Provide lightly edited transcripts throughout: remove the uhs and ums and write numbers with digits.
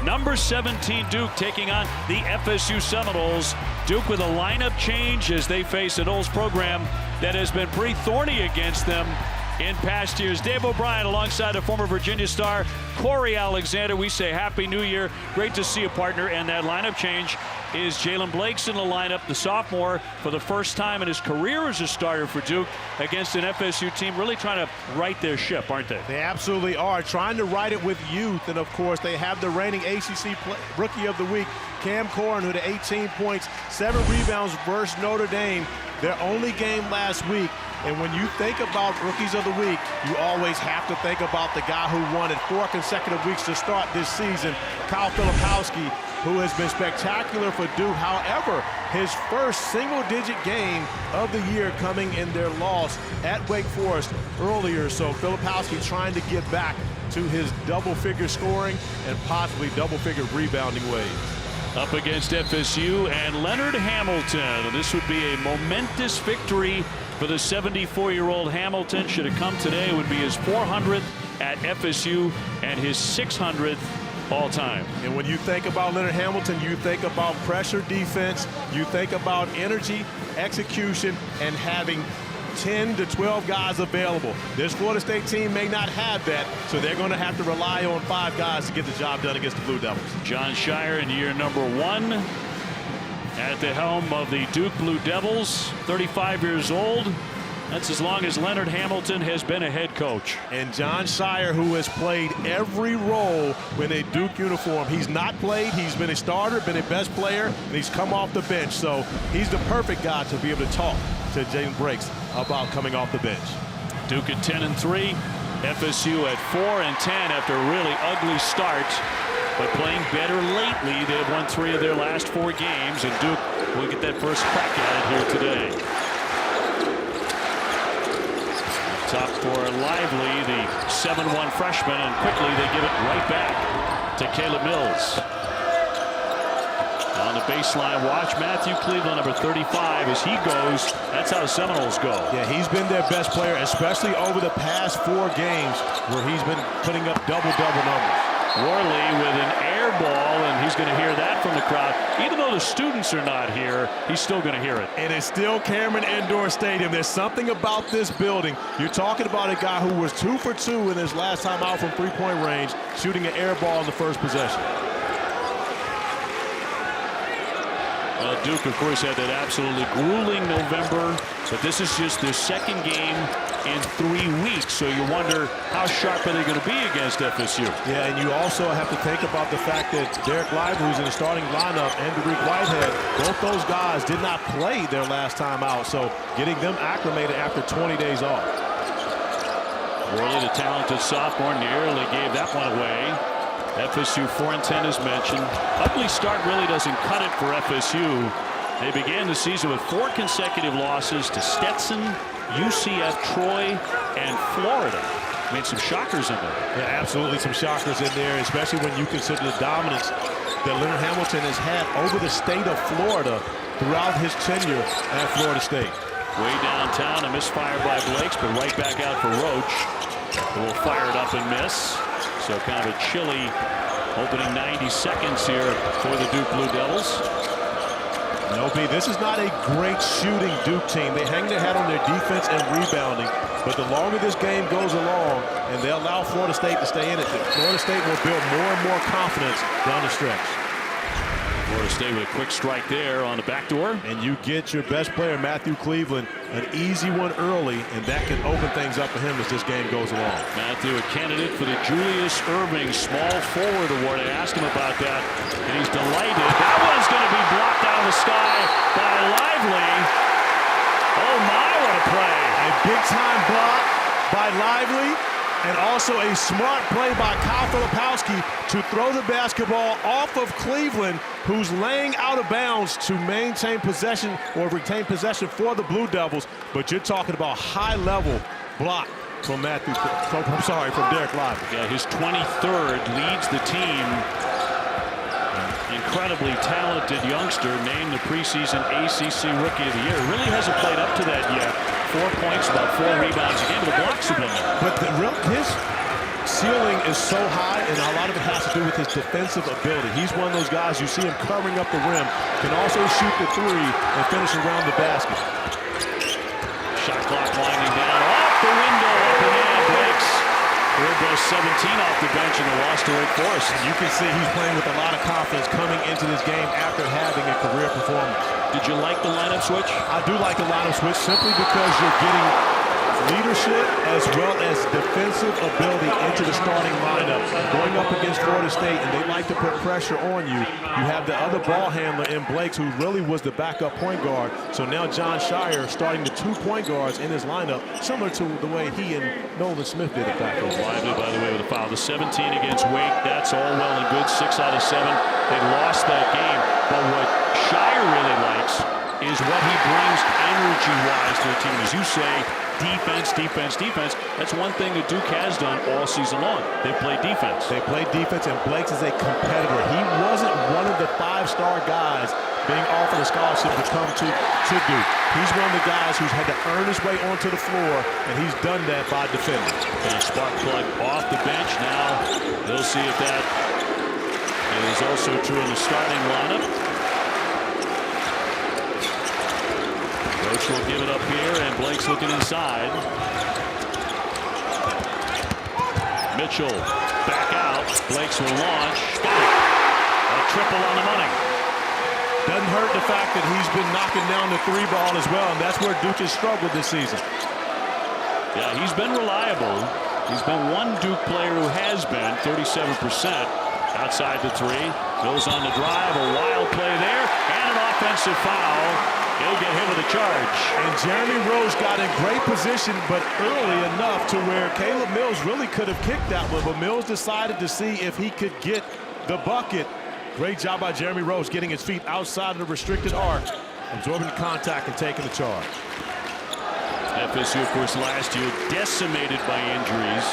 Number 17 Duke taking on the FSU Seminoles. Duke with a lineup change as they face an Knowles program that has been pretty thorny against them in past years. Dave O'Brien alongside a former Virginia star, Corey Alexander. We say Happy New Year. Great to see a partner, and that lineup change is Jalen Blake's in the lineup, the sophomore, for the first time in his career as a starter for Duke against an FSU team really trying to right their ship, aren't they? They absolutely are, trying to right it with youth. And, of course, they have the reigning ACC Rookie of the Week, Cam Corrin, who had 18 points, 7 rebounds versus Notre Dame, their only game last week. And when you think about Rookies of the Week, you always have to think about the guy who won it 4 consecutive weeks to start this season, Kyle Filipowski, who has been spectacular for Duke. However, his first single-digit game of the year coming in their loss at Wake Forest earlier. So Filipowski trying to get back to his double-figure scoring and possibly double-figure rebounding ways. Up against FSU and Leonard Hamilton. This would be a momentous victory for the 74-year-old Hamilton. Should have come today. It would be his 400th at FSU and his 600th all-time. And when you think about Leonard Hamilton, you think about pressure defense, you think about energy, execution, and having 10 to 12 guys available. This Florida State team may not have that, so they're going to have to rely on 5 guys to get the job done against the Blue Devils. John Shire in year number 1 at the helm of the Duke Blue Devils, 35 years old. That's as long as Leonard Hamilton has been a head coach. And John Shire, who has played every role in a Duke uniform. He's not played, he's been a starter, been a best player, and he's come off the bench. So he's the perfect guy to be able to talk to Jalen Breaks about coming off the bench. Duke at 10-3, FSU at 4-10 after a really ugly start, but playing better lately. They've won 3 of their last 4 games, and Duke will get that first crack at it here today. Top for Lively, the 7-1 freshman, and quickly they give it right back to Caleb Mills. On the baseline watch, Matthew Cleveland, number 35, as he goes. That's how the Seminoles go. Yeah, he's been their best player, especially over the past 4 games where he's been putting up double-double numbers. Worley with an air ball, and he's going to hear that from the crowd. Even though the students are not here, he's still going to hear it. And it's still Cameron Indoor Stadium. There's something about this building. You're talking about a guy who was 2 for 2 in his last time out from 3-point range, shooting an air ball in the first possession. Well, Duke, of course, had that absolutely grueling November, but this is just their second game in 3 weeks, so you wonder how sharp are they going to be against FSU. Yeah, and you also have to think about the fact that Derek Lively, who's in the starting lineup, and Derek Whitehead, both those guys did not play their last time out, so getting them acclimated after 20 days off. Worley, the talented sophomore, nearly gave that one away. FSU 4-10 as mentioned. Ugly start really doesn't cut it for FSU. They began the season with 4 consecutive losses to Stetson, UCF, Troy, and Florida. I mean, some shockers in there. Yeah, absolutely some shockers in there, especially when you consider the dominance that Leonard Hamilton has had over the state of Florida throughout his tenure at Florida State. Way downtown, a misfire by Blakes, but right back out for Roach, who will fire it up and miss. So kind of a chilly opening 90 seconds here for the Duke Blue Devils. No, B, this is not a great shooting Duke team. They hang their hat on their defense and rebounding. But the longer this game goes along and they allow Florida State to stay in it, Florida State will build more and more confidence down the stretch. Florida State with a quick strike there on the backdoor. And you get your best player, Matthew Cleveland, an easy one early, and that can open things up for him as this game goes along. Matthew, a candidate for the Julius Erving Small Forward Award. I asked him about that, and he's delighted. That one's going to be blocked out of the sky by Lively. Oh, my, what a play. A big-time block by Lively. And also a smart play by Kyle Filipowski to throw the basketball off of Cleveland, who's laying out of bounds to maintain possession or retain possession for the Blue Devils. But you're talking about high-level block from from Derek Lively. Yeah, his 23rd, leads the team. Incredibly talented youngster, named the preseason ACC Rookie of the Year. Really hasn't played up to that yet. 4 points, about 4 rebounds a game, but the blocks have been there. But ceiling is so high, and a lot of it has to do with his defensive ability. He's one of those guys you see him covering up the rim, can also shoot the three and finish around the basket. Shot clock winding down off the window, up and in, breaks. Here goes 17 off the bench in the loss to Wake Forest. You can see he's playing with a lot of confidence coming into this game after having a career performance. Did you like the lineup switch? I do like the lineup switch simply because you're getting leadership as well as defensive ability into the starting lineup. Going up against Florida State, and they like to put pressure on you. You have the other ball handler in Blakes, who really was the backup point guard. So now John Shire starting the 2 point guards in his lineup, similar to the way he and Nolan Smith did it back there. Lively, by the way, with a foul. The 17 against Wake, that's all well and good. 6 out of 7. They lost that game. But what Shire really likes is what he brings energy-wise to the team. As you say, defense, defense, defense. That's one thing that Duke has done all season long. They play defense. They play defense, and Blakes is a competitor. He wasn't one of the 5-star guys being offered a scholarship to come to Duke. He's one of the guys who's had to earn his way onto the floor, and he's done that by defending. And spark plug off the bench now. We'll see if that is also true in the starting lineup. Roach will give it up here, and Blake's looking inside. Mitchell back out. Blake's will launch. Got it. A triple on the money. Doesn't hurt the fact that he's been knocking down the 3 ball as well, and that's where Duke has struggled this season. Yeah, he's been reliable. He's been one Duke player who has been 37% outside the 3. Goes on the drive. A wild play there, and an offensive foul. He'll get hit with a charge. And Jeremy Rose got in great position, but early enough to where Caleb Mills really could have kicked that one, but Mills decided to see if he could get the bucket. Great job by Jeremy Rose getting his feet outside of the restricted arc, absorbing the contact and taking the charge. FSU, of course, last year decimated by injuries.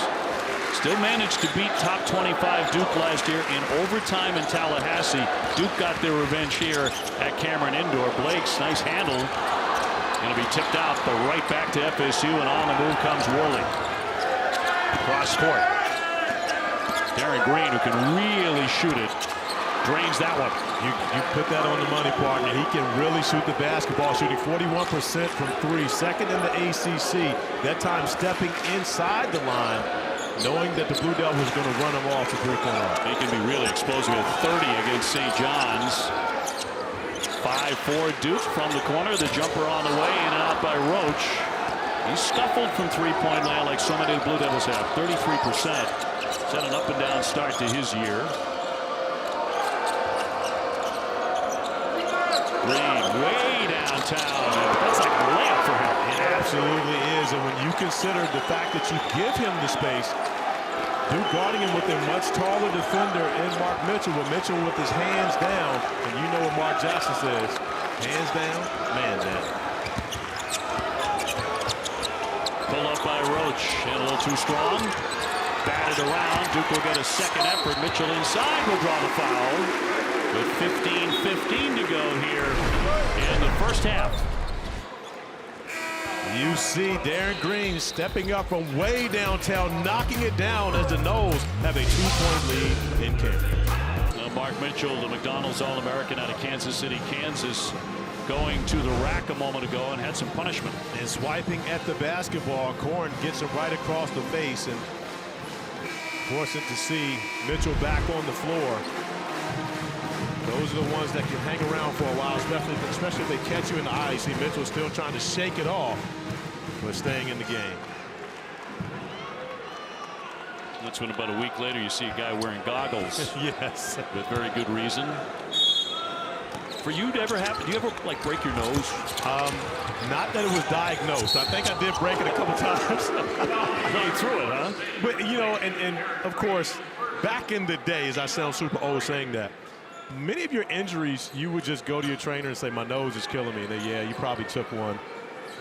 Still managed to beat top 25 Duke last year in overtime in Tallahassee. Duke got their revenge here at Cameron Indoor. Blake's nice handle. Going to be tipped out, but right back to FSU, and on the move comes Worley. Cross court. Darren Green, who can really shoot it, drains that one. You put that on the money, partner. He can really shoot the basketball, shooting 41% from 3, second in the ACC. That time stepping inside the line, knowing that the Blue Devils was going to run him off the 3-point line. He can be really explosive at 30 against St. John's. 5-4 Duke from the corner. The jumper on the way, in and out by Roach. He scuffled from 3-point land like so many of the Blue Devils have. 33%. He's had an up and down start to his year. Green way downtown. That's like a layup for him. It absolutely is. And when you consider the fact that you give him the space, Duke guarding him with a much taller defender in Mark Mitchell, with Mitchell with his hands down, and you know what Mark Jackson says, hands down, man down. Pull up by Roach, and a little too strong. Batted around. Duke will get a second effort. Mitchell inside will draw the foul. With 15:15 to go here in the first half. You see Darren Green stepping up from way downtown, knocking it down as the Noles have a 2-point lead in Cameron. Mark Mitchell, the McDonald's All-American out of Kansas City, Kansas, going to the rack a moment ago and had some punishment. And swiping at the basketball, Korn gets him right across the face and forcing to see Mitchell back on the floor. Those are the ones that can hang around for a while, especially if they catch you in the eye. You see Mitchell still trying to shake it off, but staying in the game. That's when about a week later you see a guy wearing goggles. Yes. With very good reason. For you to ever happen, do you ever like break your nose? Not that it was diagnosed. I think I did break it a couple times. Going through it, huh? But you know, and of course, back in the days, I sound super old saying that. Many of your injuries, you would just go to your trainer and say, my nose is killing me. And they, yeah, you probably took one.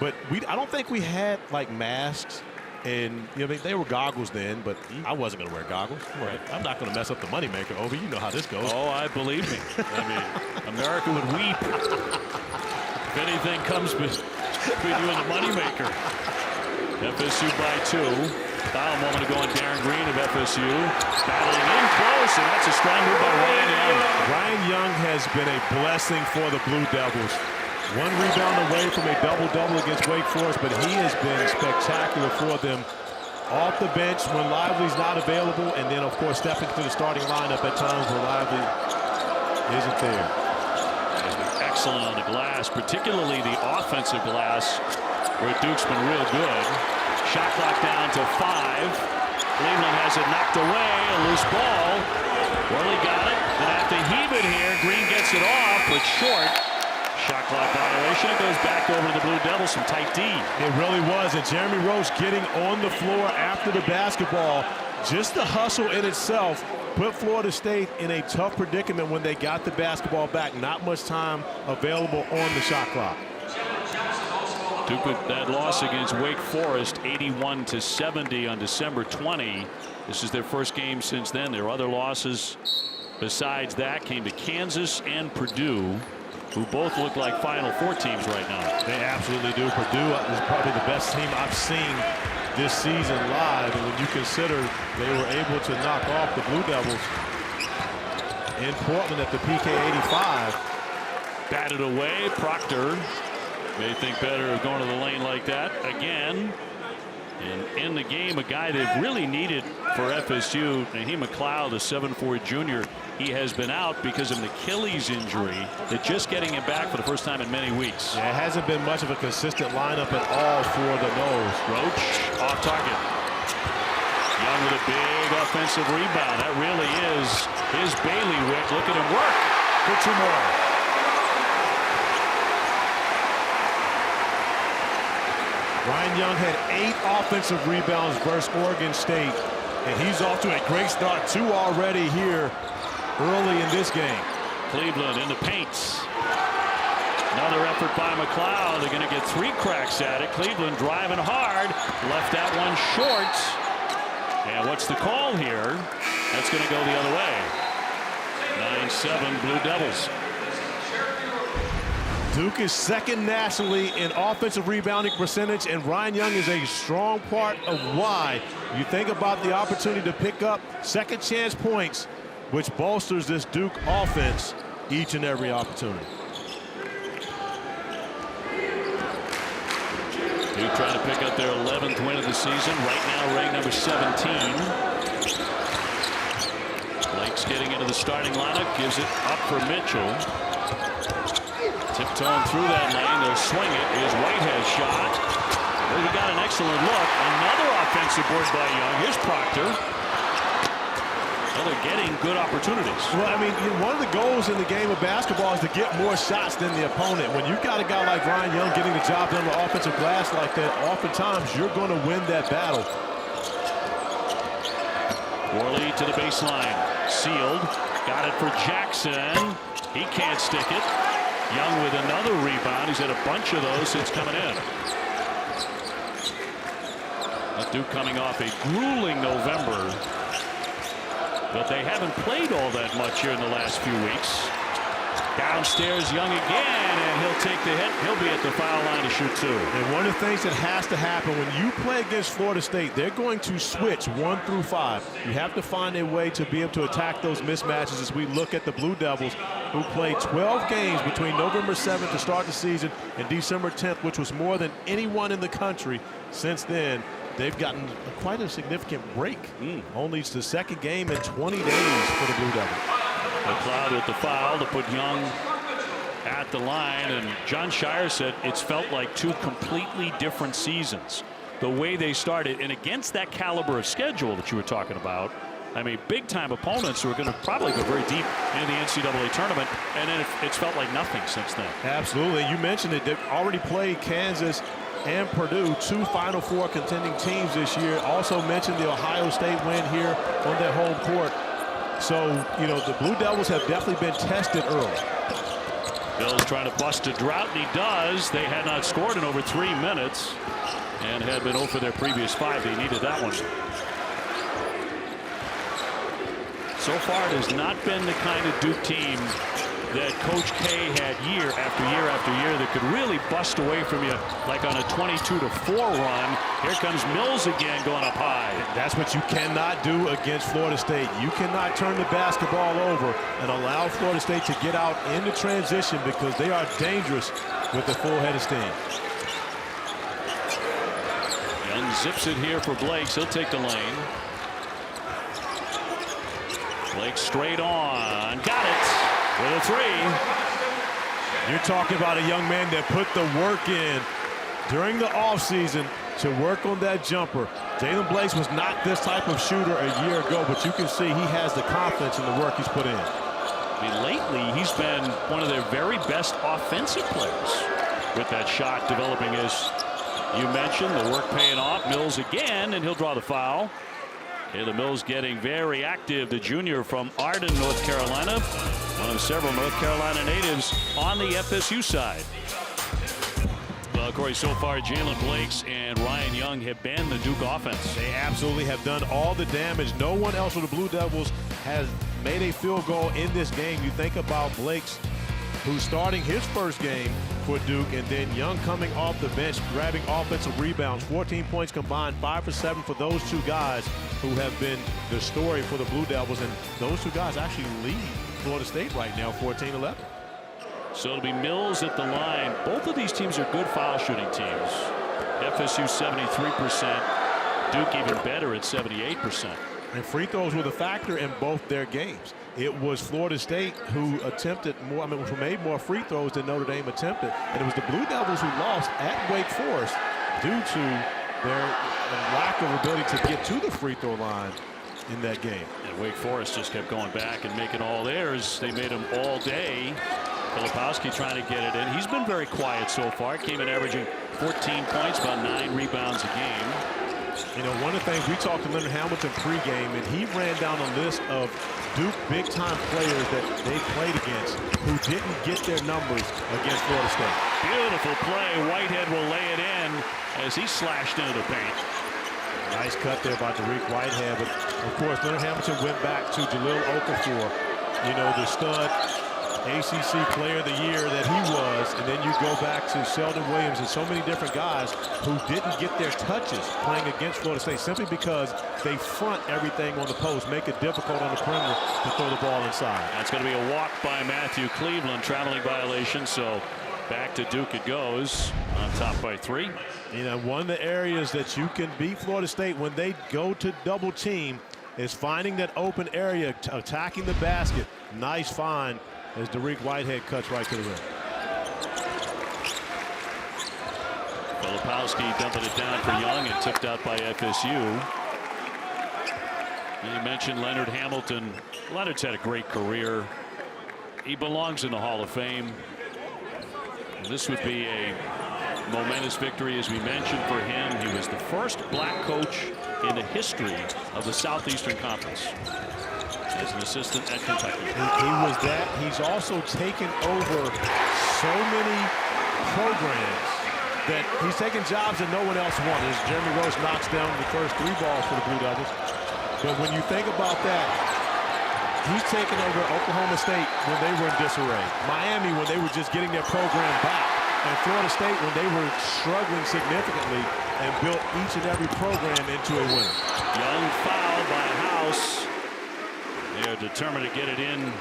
But I don't think we had like masks, and you know they were goggles then, but I wasn't going to wear goggles. Right. I'm not going to mess up the moneymaker. Obi, you know how this goes. Oh, I believe me. I mean, America would weep if anything comes between you and the moneymaker. FSU by 2. Foul a moment ago on Darren Green of FSU. Battling in close, and that's a strong move by Ryan Young. Ryan Young has been a blessing for the Blue Devils. One rebound away from a double-double against Wake Forest, but he has been spectacular for them. Off the bench when Lively's not available, and then, of course, stepping to the starting lineup at times when Lively isn't there. He's been excellent on the glass, particularly the offensive glass, where Duke's been real good. Shot clock down to 5. Cleveland has it knocked away, a loose ball. Worley got it, then have to heave it here. Green gets it off, but short. Shot clock violation. It goes back over to the Blue Devils, some tight D. It really was, and Jeremy Roach getting on the floor after the basketball. Just the hustle in itself put Florida State in a tough predicament when they got the basketball back. Not much time available on the shot clock. Duke with that loss against Wake Forest, 81-70 on December 20. This is their first game since then. Their other losses besides that came to Kansas and Purdue, who both look like Final Four teams right now. They absolutely do. Purdue is probably the best team I've seen this season live, and when you consider they were able to knock off the Blue Devils in Portland at the PK 85. Batted away. Proctor may think better of going to the lane like that again. And in the game, a guy they've really needed for FSU, Naheem McLeod, the 7'4" junior. He has been out because of an Achilles injury. They're just getting him back for the first time in many weeks. Yeah, it hasn't been much of a consistent lineup at all for the Noles. Roach off target. Young with a big offensive rebound. That really is his bailiwick. Look at him work for 2 more. Ryan Young had 8 offensive rebounds versus Oregon State, and he's off to a great start. 2 already here early in this game. Cleveland in the paint. Another effort by McLeod. They're going to get 3 cracks at it. Cleveland driving hard. Left that one short. And what's the call here? That's going to go the other way. 9-7 Blue Devils. Duke is second nationally in offensive rebounding percentage, and Ryan Young is a strong part of why. You think about the opportunity to pick up second chance points, which bolsters this Duke offense each and every opportunity. Duke trying to pick up their 11th win of the season. Right now ranked number 17. Blake's getting into the starting lineup, gives it up for Mitchell. Tiptoeing through that lane, they'll swing it. Here's Whitehead's shot. Well, he got an excellent look. Another offensive board by Young. Here's Proctor. Well, they're getting good opportunities. Well, I mean, one of the goals in the game of basketball is to get more shots than the opponent. When you've got a guy like Ryan Young getting the job done with offensive glass like that, oftentimes you're going to win that battle. Worley to the baseline. Sealed. Got it for Jackson. He can't stick it. Young with another rebound. He's had a bunch of those since coming in. Duke coming off a grueling November, but they haven't played all that much here in the last few weeks. Downstairs, Young again, and he'll take the hit. He'll be at the foul line to shoot 2. And one of the things that has to happen when you play against Florida State, they're going to switch 1 through 5. You have to find a way to be able to attack those mismatches as we look at the Blue Devils, who played 12 games between November 7th to start the season and December 10th, which was more than anyone in the country. Since then, they've gotten quite a significant break. Only it's the second game in 20 days for the Blue Devils. McLeod with the foul to put Young at the line, and John Shire said it's felt like 2 completely different seasons. The way they started, and against that caliber of schedule that you were talking about, I mean, big-time opponents who are going to probably go very deep in the NCAA tournament, and then it's felt like nothing since then. Absolutely. You mentioned it. They've already played Kansas and Purdue, 2 Final Four contending teams this year. Also mentioned the Ohio State win here on their home court. So, you know, the Blue Devils have definitely been tested early. Bill's trying to bust a drought, and he does. They had not scored in over 3 minutes and had been 0 for their previous 5. They needed that one. So far, it has not been the kind of Duke team that Coach K had year after year after year that could really bust away from you like on a 22-4 run. Here comes Mills again going up high. That's what you cannot do against Florida State. You cannot turn the basketball over and allow Florida State to get out into transition because they are dangerous with the full head of steam. Young zips it here for Blakes. He'll take the lane. Blake straight on. Got it with a three. You're talking about a young man that put the work in during the offseason to work on that jumper. Jalen Blakes was not this type of shooter a year ago, but you can see he has the confidence in the work he's put in. I mean, lately, he's been one of their very best offensive players with that shot developing, as you mentioned, the work paying off. Mills again, and he'll draw the foul. Caleb Mills getting very active, the junior from Arden, North Carolina, one of several North Carolina natives on the FSU side. Well, Corey, so far Jalen Blakes and Ryan Young have been the Duke offense. They absolutely have done all the damage. No one else for the Blue Devils has made a field goal in this game. You think about Blakes, who's starting his first game for Duke, and then Young coming off the bench, grabbing offensive rebounds. 14 points combined, 5 for 7 for those two guys who have been the story for the Blue Devils. And those two guys actually lead Florida State right now, 14-11. So it'll be Mills at the line. Both of these teams are good foul shooting teams. FSU 73%, Duke even better at 78%. And free throws were the factor in both their games. It was Florida State who attempted more, who made more free throws than Notre Dame attempted. And it was the Blue Devils who lost at Wake Forest due to their lack of ability to get to the free throw line in that game. And Wake Forest just kept going back and making all theirs. They made them all day. Filipowski trying to get it in. He's been very quiet so far. Came in averaging 14 points, about 9 rebounds a game. You know, one of the things we talked to Leonard Hamilton pregame, and he ran down a list of Duke big-time players that they played against who didn't get their numbers against Florida State. Beautiful play. Whitehead will lay it in as he slashed into the paint. Nice cut there by Tariq Whitehead, but of course Leonard Hamilton went back to Jahlil Okafor, you know, the stud ACC Player of the Year that he was, and then you go back to Sheldon Williams and so many different guys who didn't get their touches playing against Florida State simply because they front everything on the post, make it difficult on the perimeter to throw the ball inside. That's going to be a walk by Matthew Cleveland, traveling violation, so back to Duke it goes, on top by 3. You know, one of the areas that you can beat Florida State when they go to double team is finding that open area, attacking the basket. Nice find as Tariq Whitehead cuts right to the rim. Filipowski dumping it down for Young and tipped out by FSU. You mentioned Leonard Hamilton. Leonard's had a great career. He belongs in the Hall of Fame. This would be a momentous victory, as we mentioned, for him. He was the first black coach in the history of the Southeastern Conference as an assistant at Kentucky. He was that. He's also taken over so many programs that he's taken jobs that no one else wanted. As Jeremy Roach knocks down the first 3 balls for the Blue Devils. But when you think about that, he's taken over Oklahoma State when they were in disarray, Miami when they were just getting their program back, and Florida State when they were struggling significantly, and built each and every program into a winner. Young foul by House. They're determined to get it in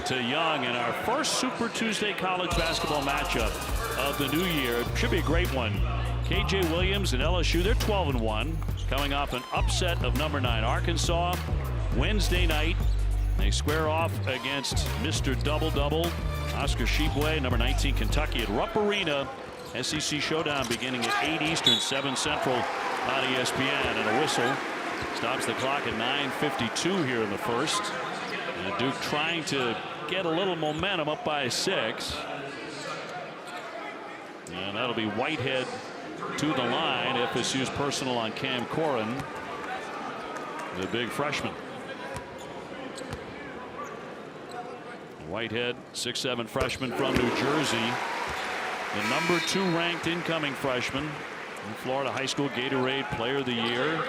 to Young in our first Super Tuesday college basketball matchup of the new year. It should be a great one. KJ Williams and LSU, they're 12-1, coming off an upset of number 9 Arkansas. Wednesday night, they square off against Mr. Double-Double, Oscar Tshiebwe, number 19 Kentucky at Rupp Arena. SEC Showdown beginning at 8 Eastern, 7 Central on ESPN. And a whistle stops the clock at 9:52 here in the first. And Duke trying to get a little momentum, up by 6. And that'll be Whitehead to the line. FSU's personal on Cam Corrin, the big freshman. Whitehead, 6'7" freshman from New Jersey. The number 2 ranked incoming freshman in Florida High School Gatorade Player of the Year.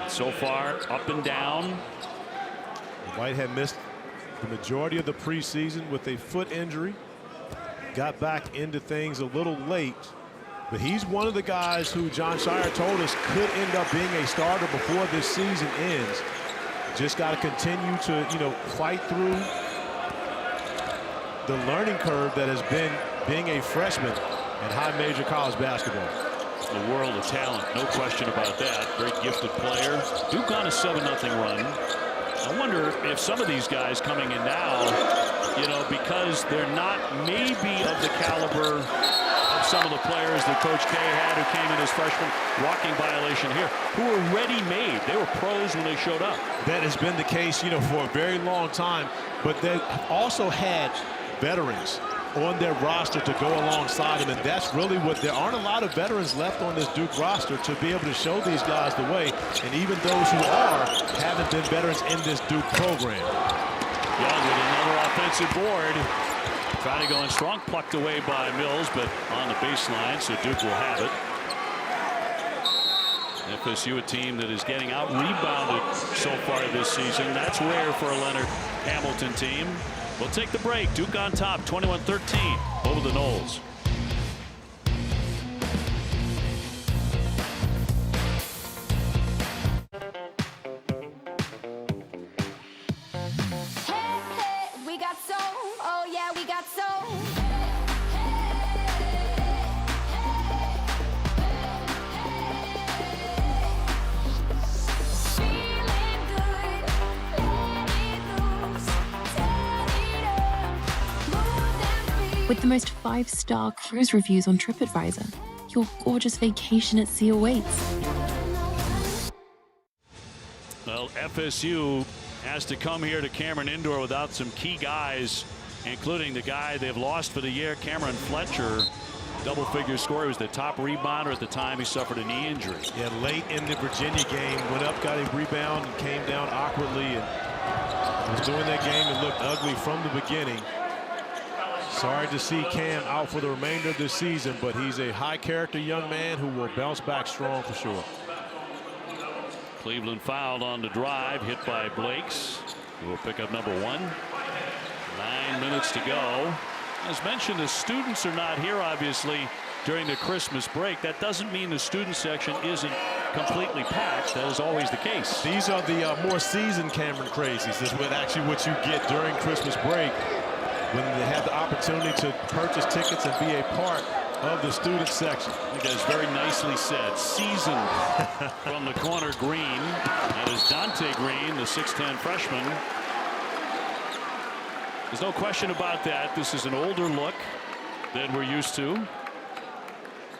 So far, up and down. Whitehead missed the majority of the preseason with a foot injury. Got back into things a little late. But he's one of the guys who John Shire told us could end up being a starter before this season ends. Just got to continue to, fight through the learning curve that has been being a freshman in high major college basketball. A world of talent, no question about that. Very gifted player. Duke on a 7-0 run. I wonder if some of these guys coming in now, because they're not maybe of the caliber of some of the players that Coach K had who came in as freshmen, walking violation here, who were ready-made. They were pros when they showed up. That has been the case, for a very long time. But they also had veterans on their roster to go alongside him, and that's really what there aren't a lot of veterans left on this Duke roster to be able to show these guys the way, and even those who are haven't been veterans in this Duke program. Young with another offensive board, trying to go in strong, plucked away by Mills, but on the baseline, so Duke will have it. FSU, a team that is getting out rebounded so far this season. That's rare for a Leonard Hamilton team. We'll take the break. Duke on top, 21-13 over the Noles. Hey, we got soul. Oh yeah, we got soul. With the most 5-star cruise reviews on TripAdvisor, your gorgeous vacation at sea awaits. Well, FSU has to come here to Cameron Indoor without some key guys, including the guy they've lost for the year, Cameron Fletcher. Double-figure scorer. He was the top rebounder at the time. He suffered a knee injury. Yeah, late in the Virginia game, went up, got a rebound, and came down awkwardly, and was doing that game and looked ugly from the beginning. Sorry to see Cam out for the remainder of this season, but he's a high-character young man who will bounce back strong for sure. Cleveland fouled on the drive, hit by Blakes, who will pick up number 1. 9 minutes to go. As mentioned, the students are not here, obviously, during the Christmas break. That doesn't mean the student section isn't completely packed. That is always the case. These are the more seasoned Cameron Crazies. This is what you get during Christmas break, when they have the opportunity to purchase tickets and be a part of the student section. I think that's very nicely said. Seasoned from the corner Green. That is Dante Green, the 6'10 freshman. There's no question about that. This is an older look than we're used to.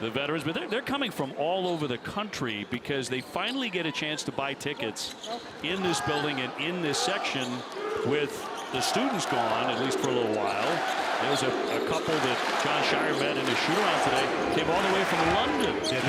The veterans, but they're coming from all over the country because they finally get a chance to buy tickets in this building and in this section with the students gone, at least for a little while. There's a couple that John Shire met in a shoot-around today. Came all the way from London. Yeah,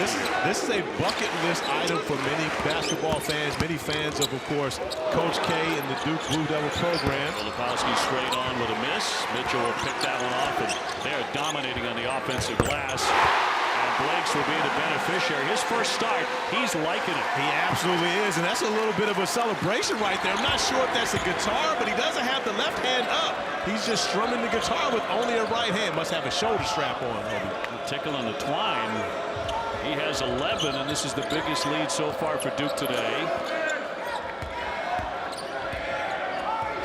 this is a bucket list item for many basketball fans, many fans of course, Coach K and the Duke Blue Devil program. Filipowski straight on with a miss. Mitchell will pick that one off, and they're dominating on the offensive glass. And Blakes will be the beneficiary. His first start, he's liking it. He absolutely is, and that's a little bit of a celebration right there. I'm not sure if that's a guitar, but he doesn't have the left hand up. He's just strumming the guitar with only a right hand. Must have a shoulder strap on. Tickle on the twine. He has 11, and this is the biggest lead so far for Duke today.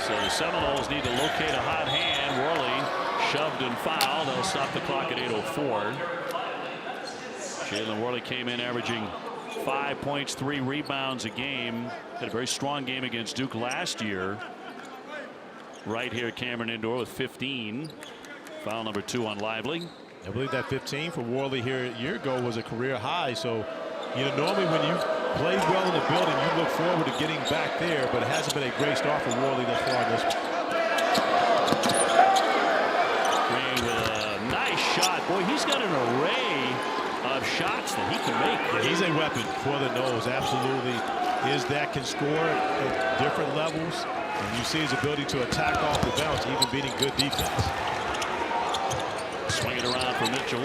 So the Seminoles need to locate a hot hand. Worley shoved and fouled. They'll stop the clock at 8:04. Jalen Worley came in averaging 5 points, 3 rebounds a game. Had a very strong game against Duke last year. Right here at Cameron Indoor with 15. Foul number 2 on Lively. I believe that 15 for Worley here a year ago was a career high. So, normally when you played well in the building, you look forward to getting back there, but it hasn't been a great start for Worley thus far in this. Green with a nice shot. Boy, he's got an array of shots that he can make. Yeah, he's a weapon for the Noles. Absolutely is that. Can score at different levels. And you see his ability to attack off the bounce, even beating good defense. Swing it around for Mitchell.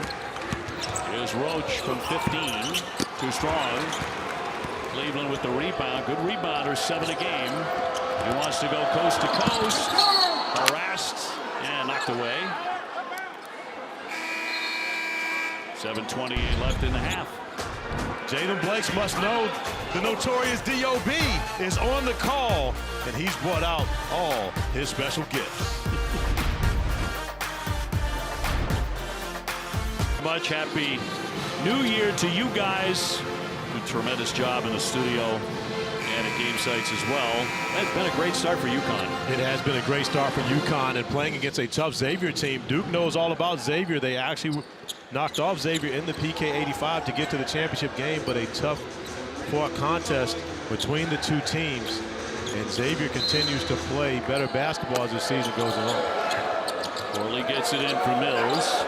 Here's Roach from 15. Too strong. Cleveland with the rebound. Good rebounder, 7 a game. He wants to go coast to coast. knocked away. 7:28 left in the half. Jaden Blakes must know the notorious D.O.B. is on the call, and he's brought out all his special gifts. Much happy New Year to you guys. A tremendous job in the studio and at game sites as well. It's been a great start for UConn. It has been a great start for UConn, and playing against a tough Xavier team. Duke knows all about Xavier. They actually knocked off Xavier in the PK 85 to get to the championship game, but a tough fought contest between the two teams. And Xavier continues to play better basketball as the season goes along. Corley gets it in for Mills.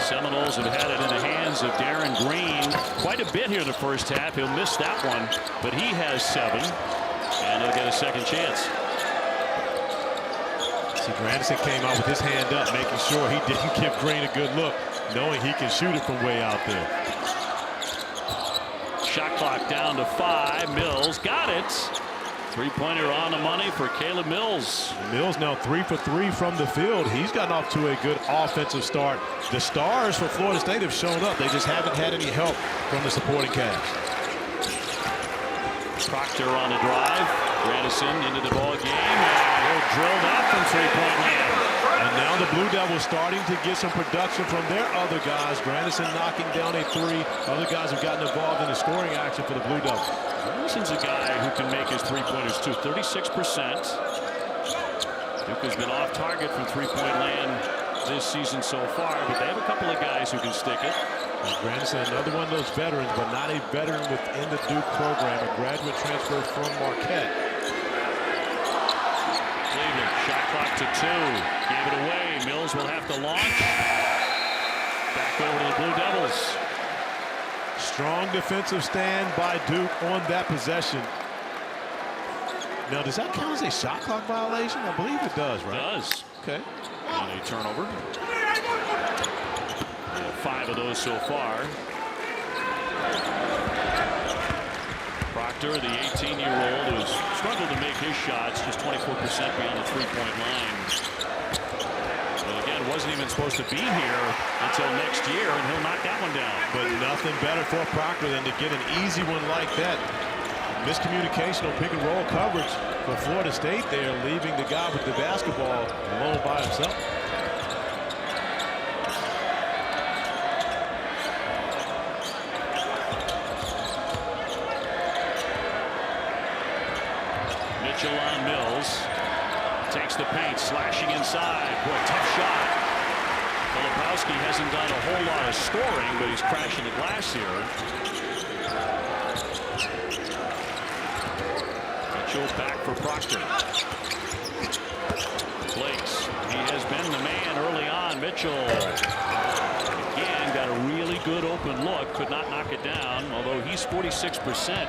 Seminoles have had it in the hands of Darren Green quite a bit here in the first half. He'll miss that one, but he has 7, and he'll get a second chance. See, Grandison came out with his hand up, making sure he didn't give Green a good look, knowing he can shoot it from way out there. Shot clock down to 5. Mills got it. Three-pointer on the money for Caleb Mills. Mills now 3 for 3 from the field. He's gotten off to a good offensive start. The stars for Florida State have shown up. They just haven't had any help from the supporting cast. Proctor on the drive. Grandison into the ball game, and he'll drill that from three-point land. And now the Blue Devils starting to get some production from their other guys. Grandison knocking down a 3. Other guys have gotten involved in the scoring action for the Blue Devils. Grandison's a guy who can make his three-pointers too. 36%. Duke has been off target from three-point land this season so far, but they have a couple of guys who can stick it. And Grandison, another one of those veterans, but not a veteran within the Duke program. A graduate transfer from Marquette. Cleveland, shot clock to 2. Gave it away. Mills will have to launch. Back over to the Blue Devils. Strong defensive stand by Duke on that possession. Now, does that count as a shot clock violation? I believe it does, right? It does. Okay. And a turnover. 5 of those so far. Proctor, the 18-year-old, who's struggled to make his shots, just 24% beyond the three-point line. But again, wasn't even supposed to be here until next year, and he'll knock that one down. But nothing better for Proctor than to get an easy one like that. Miscommunication on pick and roll coverage for Florida State there, leaving the guy with the basketball alone by himself. Mitchell on Mills. Takes the paint, slashing inside. Boy, tough shot. Filipowski hasn't done a whole lot of scoring, but he's crashing the glass here. Mitchell back for Proctor. Blakes, he has been the man early on. Mitchell, again, got a really good open look. Could not knock it down, although he's 46%.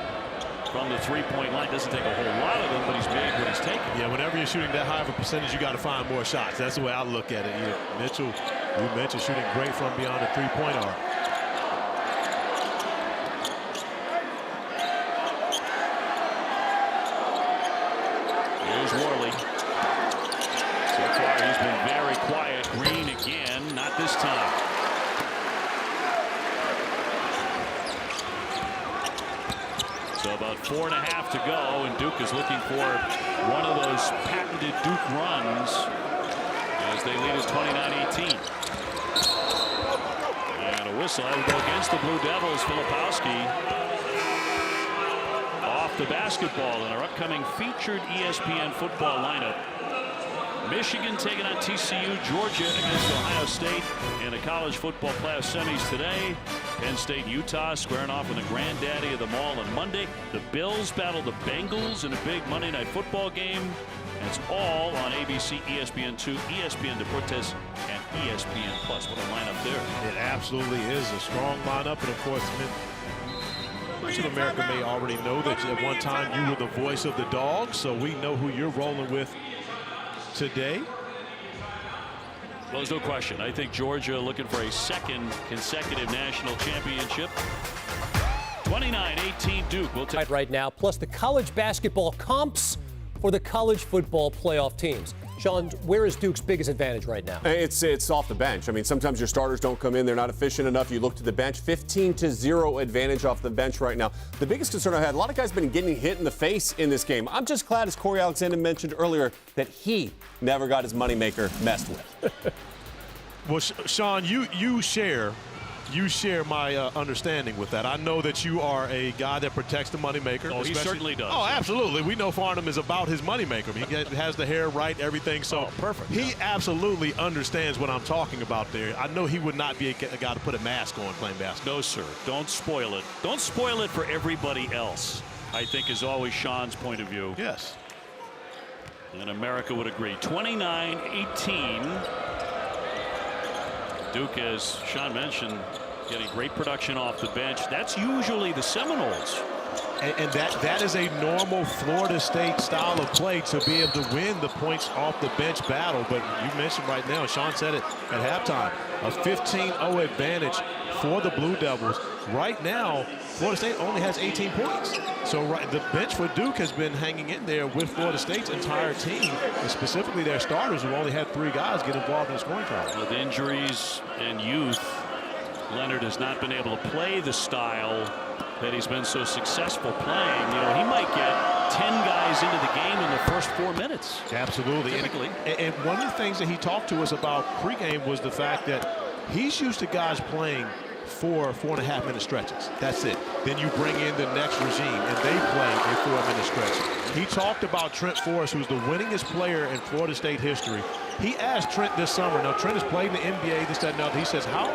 From the three-point line. Doesn't take a whole lot of them, but he's made what he's taken. Yeah, whenever you're shooting that high of a percentage, you got to find more shots. That's the way I look at it. Mitchell, you mentioned shooting great from beyond the three-point arc. Here's Worley. So far, he's been very quiet. Green again, not this time. So about 4.5 to go, and Duke is looking for one of those patented Duke runs as they lead at 29-18. And a whistle that will go against the Blue Devils. Filipowski off the basketball in our upcoming featured ESPN football lineup. Michigan taking on TCU, Georgia against Ohio State in the college football playoff semis today. Penn State, Utah squaring off with the granddaddy of them all on Monday. The Bills battle the Bengals in a big Monday Night Football game. And it's all on ABC, ESPN2, ESPN Deportes, and ESPN Plus. What a lineup there. It absolutely is a strong lineup, and of course, much of America may already know that at one time you were the voice of the Dogs, so we know who you're rolling with today. Well, there's no question. I think Georgia looking for a second consecutive national championship. 29-18 Duke. We'll take right now, plus the college basketball comps for the college football playoff teams. Sean, where is Duke's biggest advantage right now? It's off the bench. I mean, sometimes your starters don't come in. They're not efficient enough. You look to the bench. 15-0 advantage off the bench right now. The biggest concern I had, a lot of guys been getting hit in the face in this game. I'm just glad, as Corey Alexander mentioned earlier, that he never got his moneymaker messed with. Well, Sean, you share my understanding with that. I know that you are a guy that protects the moneymaker. Oh, he certainly does. Oh, absolutely. We know Farnham is about his moneymaker. He has the hair right, everything. So perfect. He absolutely understands what I'm talking about there. I know he would not be a guy to put a mask on playing basketball. No, sir. Don't spoil it. Don't spoil it for everybody else, I think is always Sean's point of view. Yes. And America would agree. 29-18. Duke, as Sean mentioned, getting great production off the bench. That's usually the Seminoles. And that is a normal Florida State style of play, to be able to win the points off the bench battle. But you mentioned right now, Sean said it at halftime, a 15-0 advantage for the Blue Devils. Right now, Florida State only has 18 points. So the bench for Duke has been hanging in there with Florida State's entire team, and specifically their starters, who only had 3 guys get involved in the scoring trial. With injuries and youth, Leonard has not been able to play the style that he's been so successful playing. You know, he might get 10 guys into the game in the first 4 minutes. Absolutely. Typically. And one of the things that he talked to us about pregame was the fact that he's used to guys playing 4.5 minute stretches. That's it. Then you bring in the next regime and they play a 4-minute stretch. He talked about Trent Forrest, who's the winningest player in Florida State history. He asked Trent this summer. Now, Trent has played in the NBA, this, that, and other. He says, how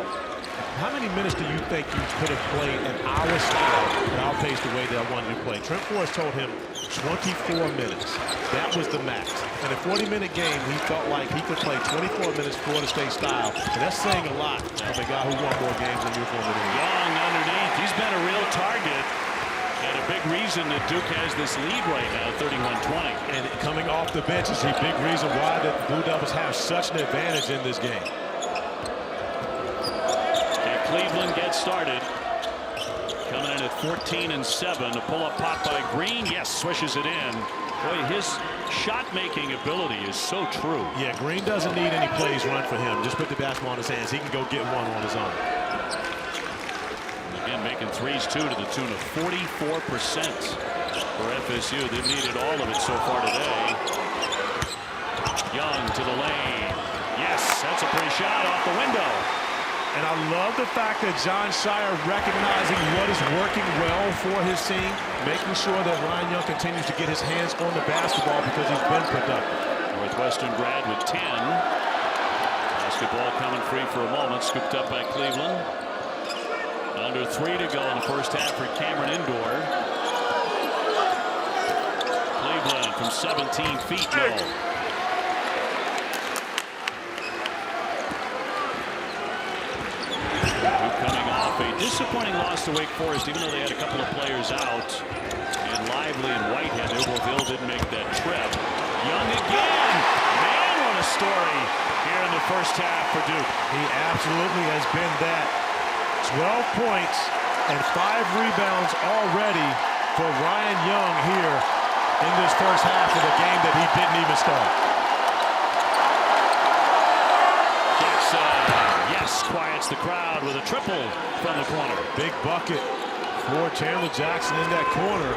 many minutes do you think you could have played in our style and our pace the way that I wanted to play? Trent Forrest told him 24 minutes. That was the max. In a 40-minute game, he felt like he could play 24 minutes Florida State style. And that's saying a lot from a guy who won more games than you're going to do. Young underneath. He's been a real target. And a big reason that Duke has this lead right now, 31-20. And coming off the bench is a big reason why the Blue Devils have such an advantage in this game. Cleveland gets started. Coming in at 14-7. A pull-up pop by Green. Yes, swishes it in. Boy, his shot-making ability is so true. Yeah, Green doesn't need any plays run for him. Just put the basketball in his hands. He can go get one on his own. And again, making threes, too, to the tune of 44% for FSU. They've needed all of it so far today. Young to the lane. Yes, that's a pretty shot off the window. And I love the fact that John Shire recognizing what is working well for his team, making sure that Ryan Young continues to get his hands on the basketball because he's been productive. Northwestern grad with 10. Basketball coming free for a moment, scooped up by Cleveland. Under 3 to go in the first half for Cameron Indoor. Cleveland from 17 feet, no. Disappointing loss to Wake Forest, even though they had a couple of players out. And Lively and Whitehead, they both ill, didn't make that trip. Young again. Man, what a story here in the first half for Duke. He absolutely has been that. 12 points and 5 rebounds already for Ryan Young here in this first half of a game that he didn't even start. Quiets the crowd with a triple from the corner. Big bucket for Chandler Jackson in that corner.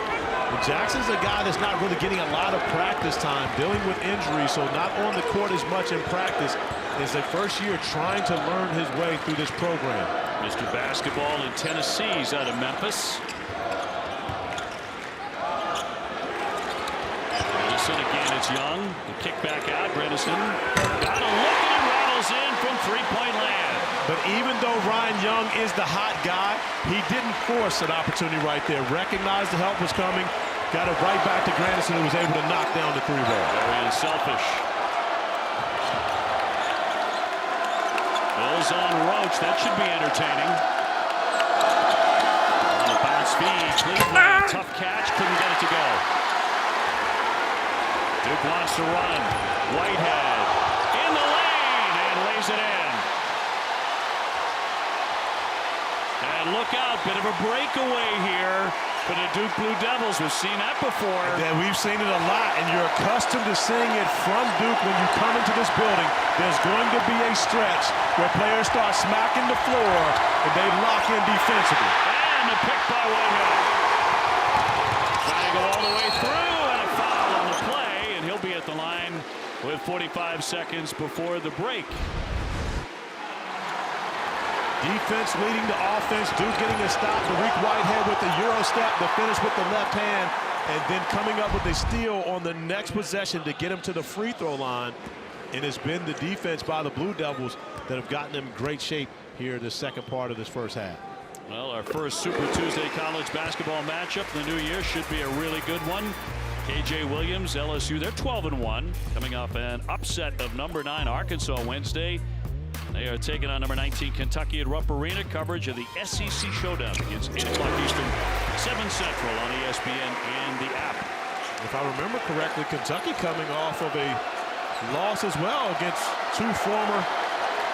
And Jackson's a guy that's not really getting a lot of practice time, dealing with injuries, so not on the court as much in practice. Is the first year trying to learn his way through this program. Mr. Basketball in Tennessee's out of Memphis. Bredesen again, it's Young. The kick back out. Bredesen got a look and it rattles in from three-point land. But even though Ryan Young is the hot guy, he didn't force an opportunity right there. Recognized the help was coming, got it right back to Grandison, who was able to knock down the 3 ball. Very unselfish. Bills on Roach. That should be entertaining. On a bounce feed. Cleveland, tough catch, couldn't get it to go. Duke wants to run. Whitehead in the lane and lays it in. And look out, bit of a breakaway here for the Duke Blue Devils. We've seen that before. Yeah, we've seen it a lot, and you're accustomed to seeing it from Duke when you come into this building. There's going to be a stretch where players start smacking the floor, and they lock in defensively. And a pick by Whitehead. Trying to go all the way through, and a foul on the play, and he'll be at the line with 45 seconds before the break. Defense leading the offense. Duke getting a stop. Tariq Whitehead with the Euro step, the finish with the left hand, and then coming up with a steal on the next possession to get him to the free throw line. And it's been the defense by the Blue Devils that have gotten them in great shape here in the second part of this first half. Well, our first Super Tuesday college basketball matchup in the new year should be a really good one. KJ Williams, LSU, they're 12-1, coming off an upset of number 9 Arkansas Wednesday. They are taking on number 19 Kentucky at Rupp Arena. Coverage of the SEC Showdown begins 8 o'clock Eastern, 7 Central on ESPN and the app. If I remember correctly, Kentucky coming off of a loss as well against 2 former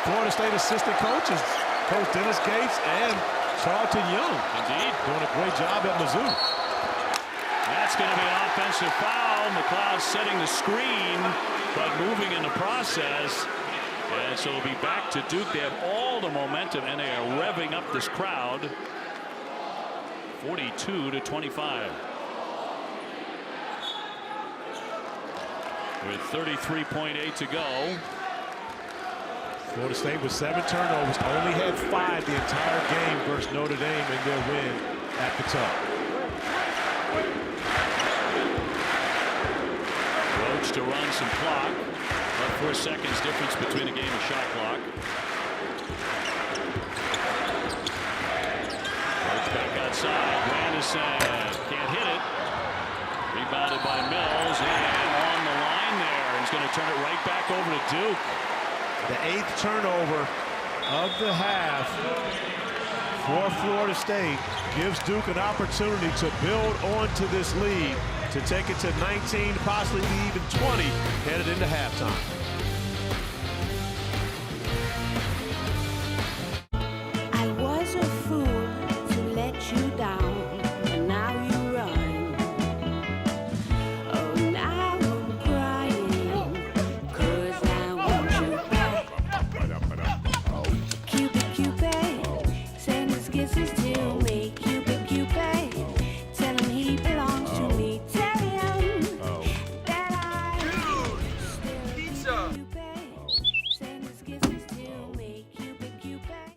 Florida State assistant coaches, Coach Dennis Gates and Charlton Young. Indeed. Doing a great job at Mizzou. That's going to be an offensive foul. McLeod setting the screen, but moving in the process. And so it'll be back to Duke. They have all the momentum, and they are revving up this crowd. 42-25. With 33.8 to go. Florida State with 7 turnovers, only had 5 the entire game versus Notre Dame in their win at Patel. Roach to run some clock. About 4 seconds difference between a game and shot clock. Roach back outside. Grandison can't hit it. Rebounded by Mills, and on the line there. He's going to turn it right back over to Duke. The 8th turnover of the half for Florida State gives Duke an opportunity to build onto this lead, to take it to 19, possibly even 20, headed into halftime. I was a fool to let you down, but now you run. Oh, now I'm crying, 'cause I want you back. Cupid, Cupid, send his kisses to me. Cupid, Cupid, tell him he belongs to me. Tell him that I still Cupid, send his kisses to me. Cupid, Cupid.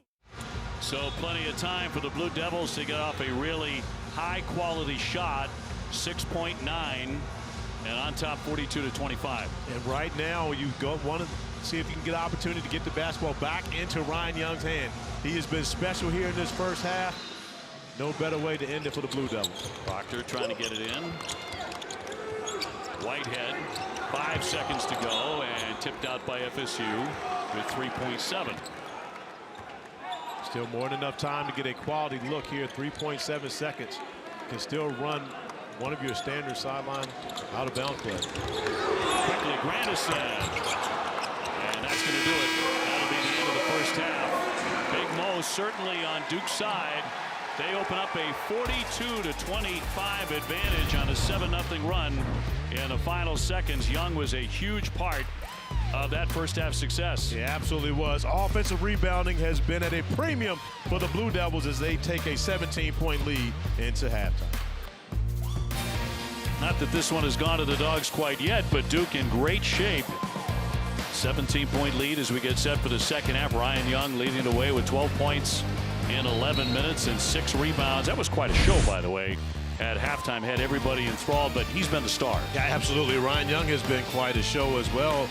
So plenty of time for the Blue Devils to get off a really high-quality shot, 6.9, and on top 42-25. And right now, you want to see if you can get an opportunity to get the basketball back into Ryan Young's hand. He has been special here in this first half. No better way to end it for the Blue Devils. Proctor trying to get it in. Whitehead, 5 seconds to go, and tipped out by FSU with 3.7. Still more than enough time to get a quality look here. 3.7 seconds. Can still run one of your standard sideline out of bounds play. Quickly, Grandison. And that's going to do it. That'll be the end of the first half. Big Mo certainly on Duke's side. They open up a 42-25 advantage on a 7-0 run in the final seconds. Young was a huge part of that first half success. Yeah, absolutely was. Offensive rebounding has been at a premium for the Blue Devils as they take a 17-point lead into halftime. Not that this one has gone to the Dogs quite yet, but Duke in great shape. 17-point lead as we get set for the second half. Ryan Young leading the way with 12 points in 11 minutes and 6 rebounds. That was quite a show, by the way. At halftime, had everybody enthralled, but he's been the star. Yeah, absolutely. Ryan Young has been quite a show as well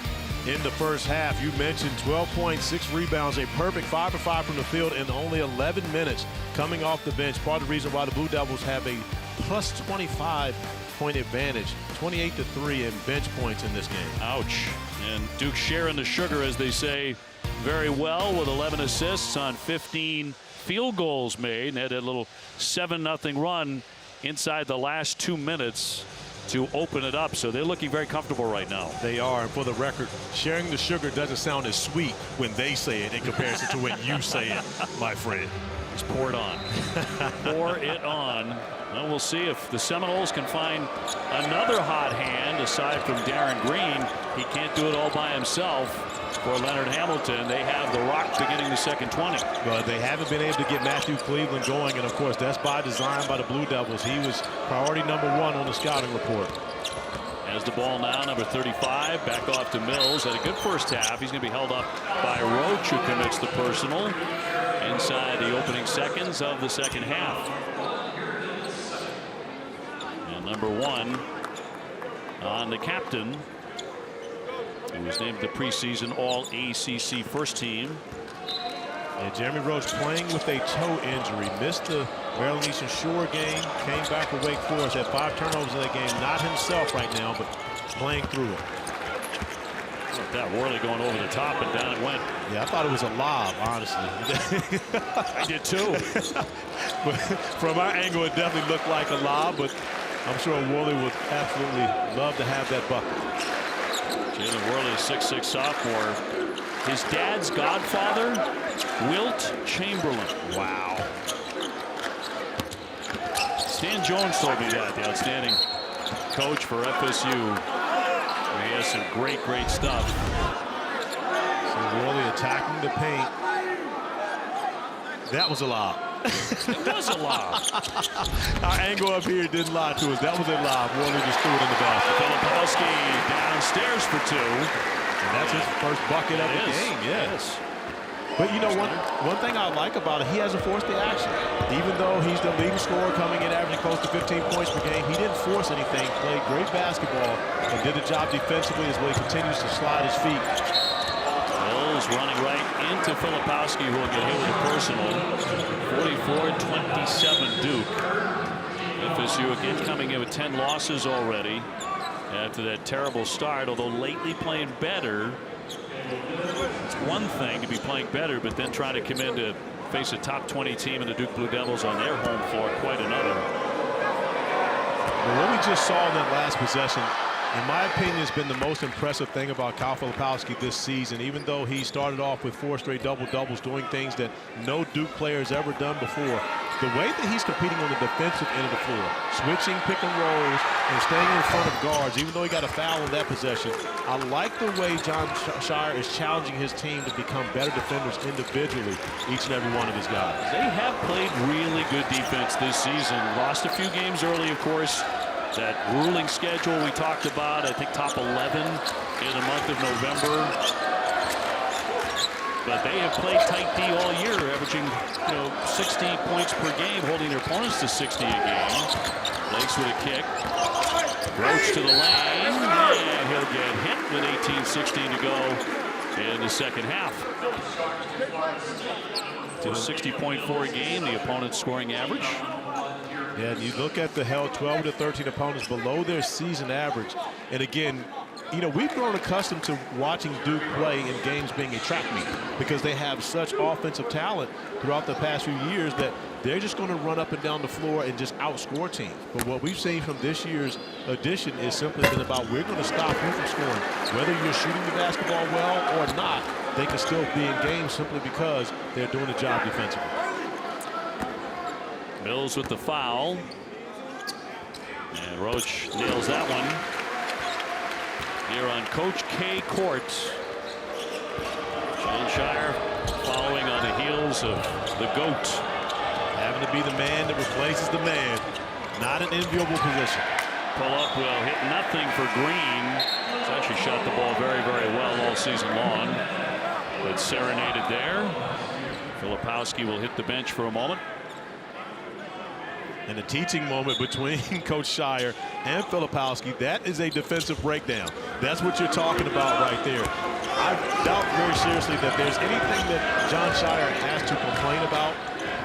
in the first half. You mentioned 12 points, 6 rebounds, a perfect 5 for 5 from the field in only 11 minutes coming off the bench. Part of the reason why the Blue Devils have a plus 25-point advantage, 28-3 in bench points in this game. Ouch. And Duke sharing the sugar, as they say, very well with 11 assists on 15 field goals made, and had a little 7-0 run inside the last 2 minutes to open it up. So they're looking very comfortable right now. They are, and for the record, sharing the sugar doesn't sound as sweet when they say it in comparison to when you say it, my friend. Just pour it on. Pour it on. Well, we'll see if the Seminoles can find another hot hand aside from Darren Green. He can't do it all by himself. For Leonard Hamilton, they have the rock beginning the second 20. But they haven't been able to get Matthew Cleveland going, and of course that's by design by the Blue Devils. He was priority number 1 on the scouting report. Has the ball now, number 35, back off to Mills. Had a good first half. He's going to be held up by Roach, who commits the personal inside the opening seconds of the second half. And number 1 on the captain, who was named the preseason All-ACC first team. And Jeremy Roach playing with a toe injury. Missed the Maryland Eastern Shore game. Came back for Wake Forest. Had 5 turnovers in that game. Not himself right now, but playing through it. That Worley going over the top, and down it went. Yeah, I thought it was a lob, honestly. I did too. But from our angle, it definitely looked like a lob, but I'm sure Worley would absolutely love to have that bucket. Jalen Worley, 6'6" sophomore. His dad's godfather, Wilt Chamberlain. Wow. Stan Jones told me that, the outstanding coach for FSU. He has some great stuff. So Worley attacking the paint. That was a lob. It was a lob. Our angle up here didn't lie to us. That was a lob. Worley just threw it in the basket. Filipowski downstairs for 2. And that's his first bucket of the game. Yes. But you know, one thing I like about it, he hasn't forced the action. Even though he's the leading scorer coming in averaging close to 15 points per game, he didn't force anything, played great basketball, and did the job defensively as well. He continues to slide his feet. Mills running right into Filipowski, who will get hit with a personal. 44-27 Duke. FSU again coming in with 10 losses already after that terrible start, although lately playing better. It's one thing to be playing better, but then trying to come in to face a top 20 team in the Duke Blue Devils on their home floor, quite another. Well, what we just saw in that last possession, in my opinion, has been the most impressive thing about Kyle Filipowski this season. Even though he started off with 4 straight double-doubles, doing things that no Duke player has ever done before, the way that he's competing on the defensive end of the floor, switching pick and rolls and staying in front of guards, even though he got a foul on that possession, I like the way Jon Scheyer is challenging his team to become better defenders individually, each and every one of his guys. They have played really good defense this season. Lost a few games early, of course. That grueling schedule we talked about, I think top 11 in the month of November. But they have played tight D all year, averaging 60 points per game, holding their opponents to 60 a game. Lakes with a kick. Roach to the lane, and he'll get hit with 18-16 to go in the second half. To a 60.4 game, the opponent's scoring average. Yeah, and you look at the held 12 to 13 opponents below their season average. And again, we've grown accustomed to watching Duke play in games being a track meet because they have such offensive talent throughout the past few years that they're just going to run up and down the floor and just outscore teams. But what we've seen from this year's edition is simply been about we're going to stop you from scoring. Whether you're shooting the basketball well or not, they can still be in games simply because they're doing the job defensively. Mills with the foul. And Roach nails that one. Here on Coach K court. Jon Scheyer following on the heels of the GOAT. Having to be the man that replaces the man. Not an enviable position. Pull up will hit nothing for Green. He's actually shot the ball very well all season long. But serenaded there. Filipowski will hit the bench for a moment. And a teaching moment between Coach Scheyer and Filipowski. That is a defensive breakdown. That's what you're talking about right there. I doubt very seriously that there's anything that Jon Scheyer has to complain about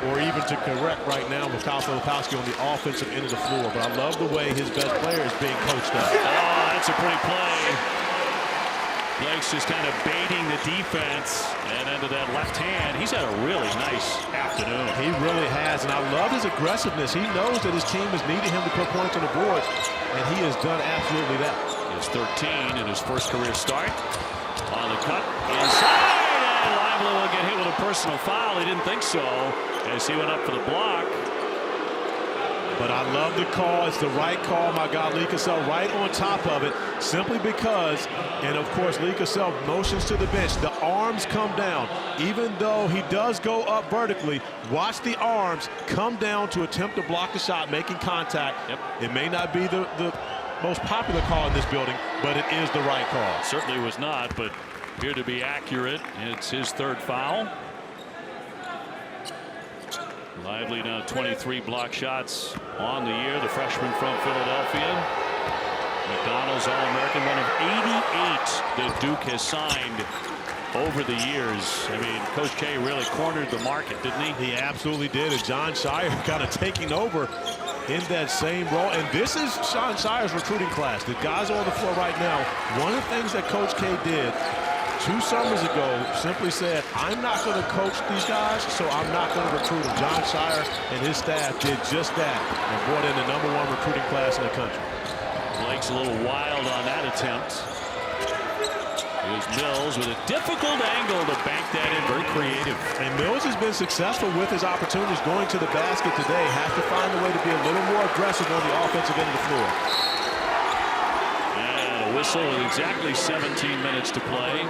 or even to correct right now with Kyle Filipowski on the offensive end of the floor. But I love the way his best player is being coached up. Oh, that's a pretty play. Blake's just kind of baiting the defense, and into that left hand. He's had a really nice afternoon. He really has, and I love his aggressiveness. He knows that his team is needing him to put points on the board, and he has done absolutely that. He has 13 in his first career start. On the cut, inside, and Lively will get hit with a personal foul. He didn't think so as he went up for the block. But I love the call. It's the right call. My God, Lee Cassell right on top of it, simply because, and of course, Lee Cassell motions to the bench. The arms come down. Even though he does go up vertically, watch the arms come down to attempt to block the shot, making contact. Yep. It may not be the most popular call in this building, but it is the right call. Certainly was not, but appeared to be accurate. It's his third foul. Lively now 23 block shots on the year. The freshman from Philadelphia. McDonald's All-American, one of 88 that Duke has signed over the years. I mean, Coach K really cornered the market, didn't he? He absolutely did. And John Shire kind of taking over in that same role. And this is John Shire's recruiting class. The guys on the floor right now, one of the things that Coach K did 2 summers ago simply said, I'm not going to coach these guys, so I'm not going to recruit them. John Shire and his staff did just that and brought in the #1 recruiting class in the country. Blake's a little wild on that attempt. Here's Mills with a difficult angle to bank that in. Very creative. And Mills has been successful with his opportunities going to the basket today. Has to find a way to be a little more aggressive on the offensive end of the floor. Whistle with exactly 17 minutes to play.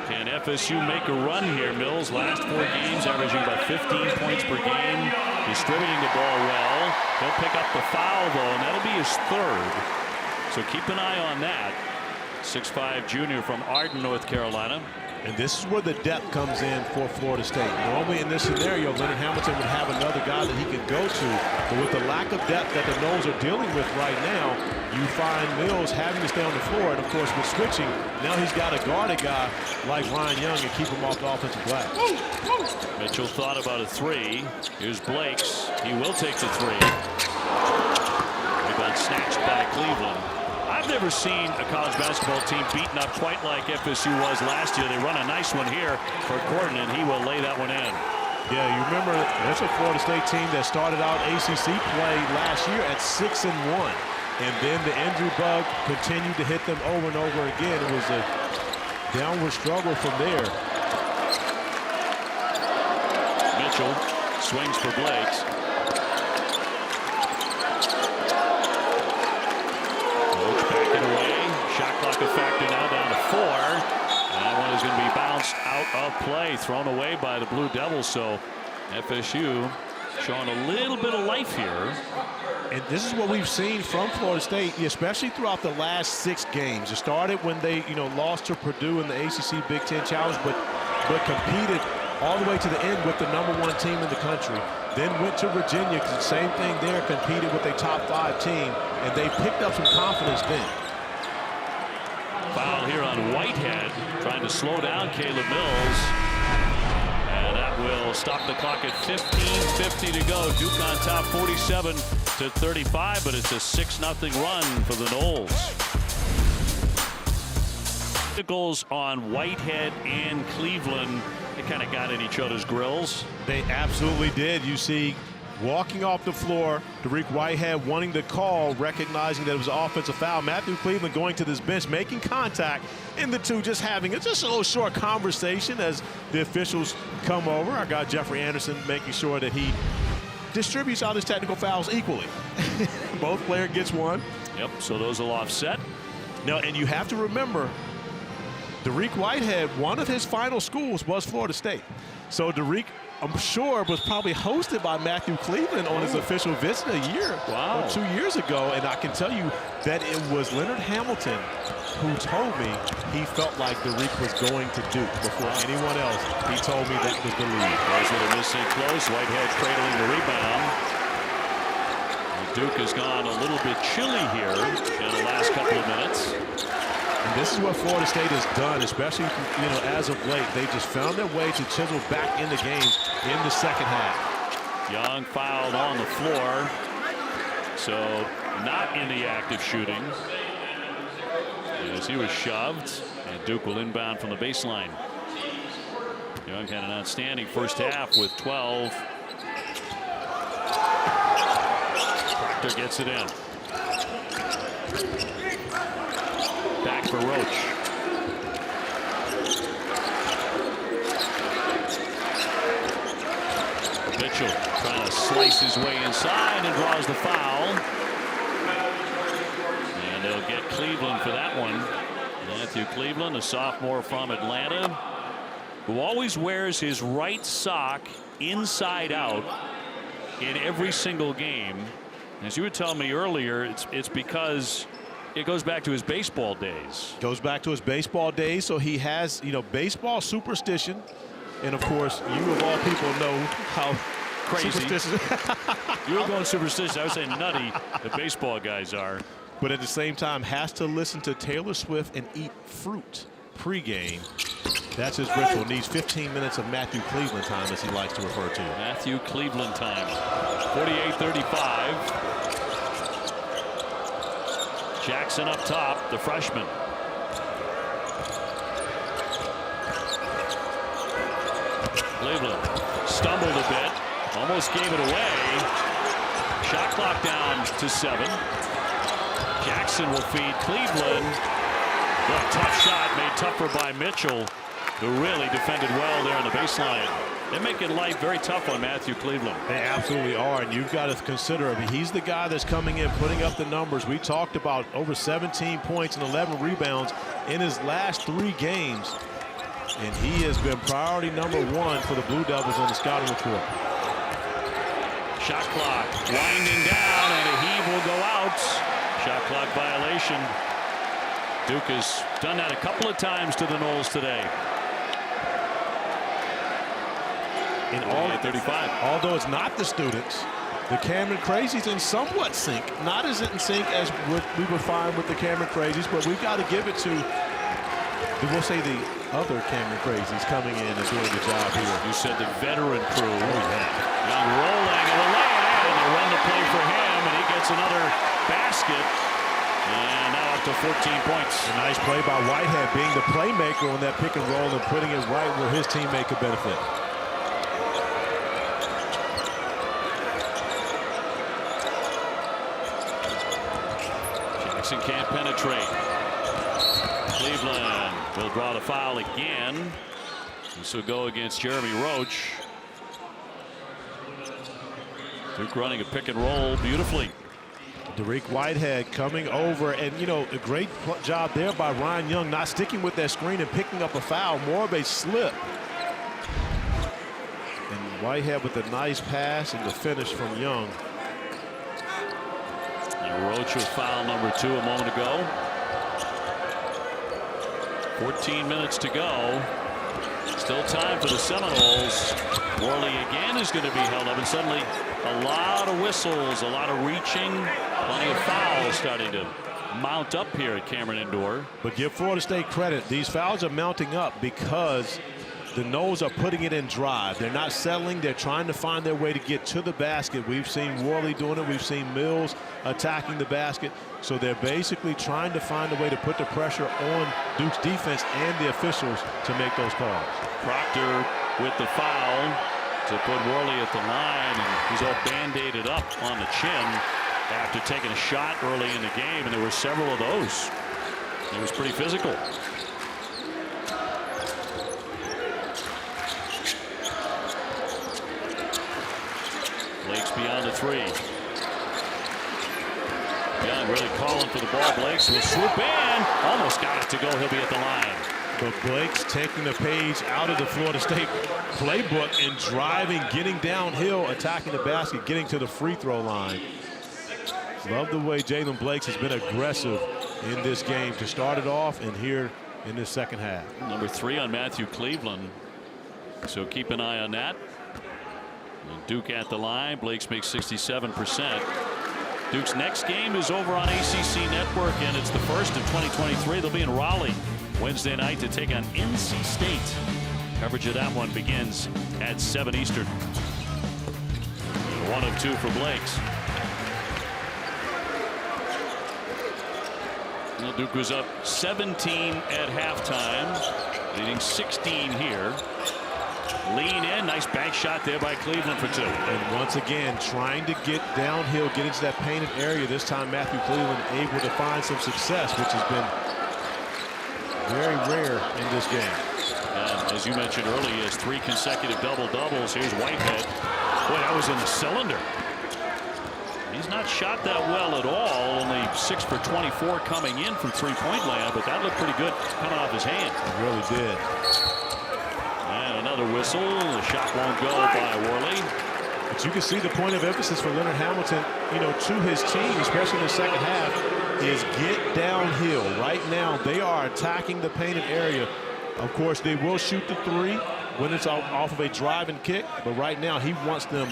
Can FSU make a run here? Mills last 4 games averaging about 15 points per game, distributing the ball well. He'll pick up the foul though, and that'll be his 3rd. So keep an eye on that. 6'5" junior from Arden, North Carolina. And this is where the depth comes in for Florida State. Normally in this scenario, Leonard Hamilton would have another guy that he could go to. But with the lack of depth that the Noles are dealing with right now, you find Mills having to stay on the floor. And, of course, with switching, now he's got to guard a guy like Ryan Young and keep him off the offensive glass. Mitchell thought about a 3. Here's Blake's. He will take the 3. Rebound snatched by Cleveland. I've never seen a college basketball team beaten up quite like FSU was last year. They run a nice one here for Gordon, and he will lay that one in. Yeah, you remember that's a Florida State team that started out ACC play last year at 6-1. And then the injury bug continued to hit them over and over again. It was a downward struggle from there. Mitchell swings for Blakes. Shot clock a factor now down to 4. And that one is going to be bounced out of play, thrown away by the Blue Devils. So FSU showing a little bit of life here. And this is what we've seen from Florida State, especially throughout the last 6 games. It started when they, lost to Purdue in the ACC Big Ten Challenge, but competed all the way to the end with the #1 team in the country. Then went to Virginia, because the same thing there, competed with a top 5 team, and they picked up some confidence then. Foul here on Whitehead, trying to slow down Caleb Mills. And that will stop the clock at 15:50 to go. Duke on top 47-35, but it's a 6-0 run for the Noles. The goals on Whitehead and Cleveland, they kind of got in each other's grills. They absolutely did. You see, walking off the floor, Dariq Whitehead wanting the call, recognizing that it was an offensive foul. Matthew Cleveland going to this bench, making contact, and the two just having a little short conversation as the officials come over. I got Jeffrey Anderson making sure that he distributes out his technical fouls equally. Both player gets one. Yep, so those will offset. Now, and you have to remember, Dariq Whitehead, one of his final schools was Florida State. So Dariq, I'm sure, was probably hosted by Matthew Cleveland on his official visit a year or 2 years ago. And I can tell you that it was Leonard Hamilton who told me he felt like Dariq was going to Duke before anyone else. He told me that was the lead. There's with a missing close. Whitehead cradling the rebound. Duke has gone a little bit chilly here in the last couple of minutes. And this is what Florida State has done, especially, as of late. They just found their way to chisel back in the game in the second half. Young fouled on the floor, so not in the act of shooting. As he was shoved, and Duke will inbound from the baseline. Young had an outstanding first half with 12. Proctor gets it in. Back for Roach. Mitchell trying to slice his way inside and draws the foul. And they'll get Cleveland for that one. Matthew Cleveland, a sophomore from Atlanta, who always wears his right sock inside out in every single game. As you were telling me earlier, it's because it goes back to his baseball days. Goes back to his baseball days, so he has, baseball superstition. And, of course, you of all people know how Crazy. superstitious. You were going superstitious. I was saying nutty, the baseball guys are. But at the same time, has to listen to Taylor Swift and eat fruit pregame. That's his ritual. Needs 15 minutes of Matthew Cleveland time, as he likes to refer to it. Matthew Cleveland time. 48-35. Jackson up top, the freshman. Cleveland stumbled a bit, almost gave it away. Shot clock down to 7. Jackson will feed Cleveland. A tough shot made tougher by Mitchell, who really defended well there on the baseline. They're making life very tough on Matthew Cleveland. They absolutely are, and you've got to consider, he's the guy that's coming in, putting up the numbers. We talked about over 17 points and 11 rebounds in his last 3 games. And he has been priority number 1 for the Blue Devils on the scouting report. Shot clock winding down, and a heave will go out. Shot clock violation. Duke has done that a couple of times to the Noles today. In 35. Although it's not the students, the Cameron Crazies in somewhat sync. Not as in sync as we would find with the Cameron Crazies, but we've got to give it to, we'll say, the other Cameron Crazies coming in and doing the job here. You said the veteran crew. Young rolling and a laying in. They run the play for him, and he gets another basket. And now up to 14 points. A nice play by Whitehead, being the playmaker on that pick and roll and putting it right where his teammate could benefit. Jackson can't penetrate. Cleveland will draw the foul again. This will go against Jeremy Roach. Duke running a pick and roll beautifully. Derek Whitehead coming over, and a great job there by Ryan Young, not sticking with that screen and picking up a foul, more of a slip. And Whitehead with a nice pass and the finish from Young. And Roach with foul number 2 a moment ago. 14 minutes to go. Still time for the Seminoles. Worley again is going to be held up, and suddenly a lot of whistles, a lot of reaching, plenty of fouls starting to mount up here at Cameron Indoor. But give Florida State credit. These fouls are mounting up because the Noles are putting it in drive. They're not settling. They're trying to find their way to get to the basket. We've seen Worley doing it. We've seen Mills attacking the basket. So they're basically trying to find a way to put the pressure on Duke's defense and the officials to make those calls. Proctor with the foul to put Worley at the line, and he's all band-aided up on the chin after taking a shot early in the game, and there were several of those. It was pretty physical. Blake's beyond the 3. Young really calling for the ball. Blake's will swoop in. Almost got it to go. He'll be at the line. But Blake's taking the page out of the Florida State playbook and driving, getting downhill, attacking the basket, getting to the free throw line. Love the way Jalen Blakes has been aggressive in this game to start it off and here in this second half. Number 3 on Matthew Cleveland. So keep an eye on that. And Duke at the line. Blake's makes 67%. Duke's next game is over on ACC Network, and it's the first of 2023. They'll be in Raleigh Wednesday night to take on NC State. Coverage of that one begins at 7 Eastern. 1 of 2 for Blake's. Well, Duke was up 17 at halftime, leading 16 here. Lean in, nice bank shot there by Cleveland for 2. And once again, trying to get downhill, get into that painted area. This time, Matthew Cleveland able to find some success, which has been very rare in this game. And as you mentioned earlier, he has 3 consecutive double-doubles. Here's Whitehead. Boy, that was in the cylinder. He's not shot that well at all. Only 6 for 24 coming in from three-point land, but that looked pretty good coming off his hand. It really did. And another whistle. The shot won't go by Worley. But you can see the point of emphasis for Leonard Hamilton, you know, to his team, especially in the second half, is get downhill. Right now, they are attacking the painted area. Of course, they will shoot the three when it's off of a drive and kick, but right now he wants them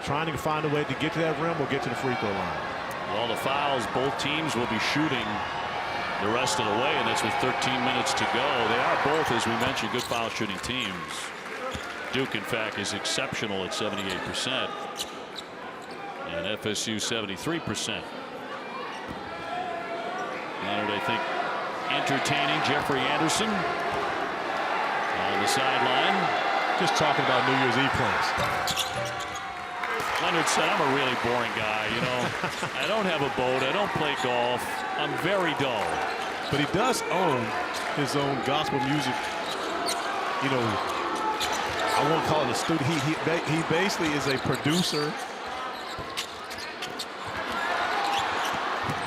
trying to find a way to get to that rim or get to the free throw line. All the fouls, both teams will be shooting the rest of the way, and that's with 13 minutes to go. They are both, as we mentioned, good foul shooting teams. Duke, in fact, is exceptional at 78%, and FSU 73%. Leonard, I think, entertaining Jeffrey Anderson on the sideline. Just talking about New Year's Eve plans. Leonard said, I'm a really boring guy, you know. I don't have a boat. I don't play golf. I'm very dull. But he does own his own gospel music. You know, I won't call it a studio. He basically is a producer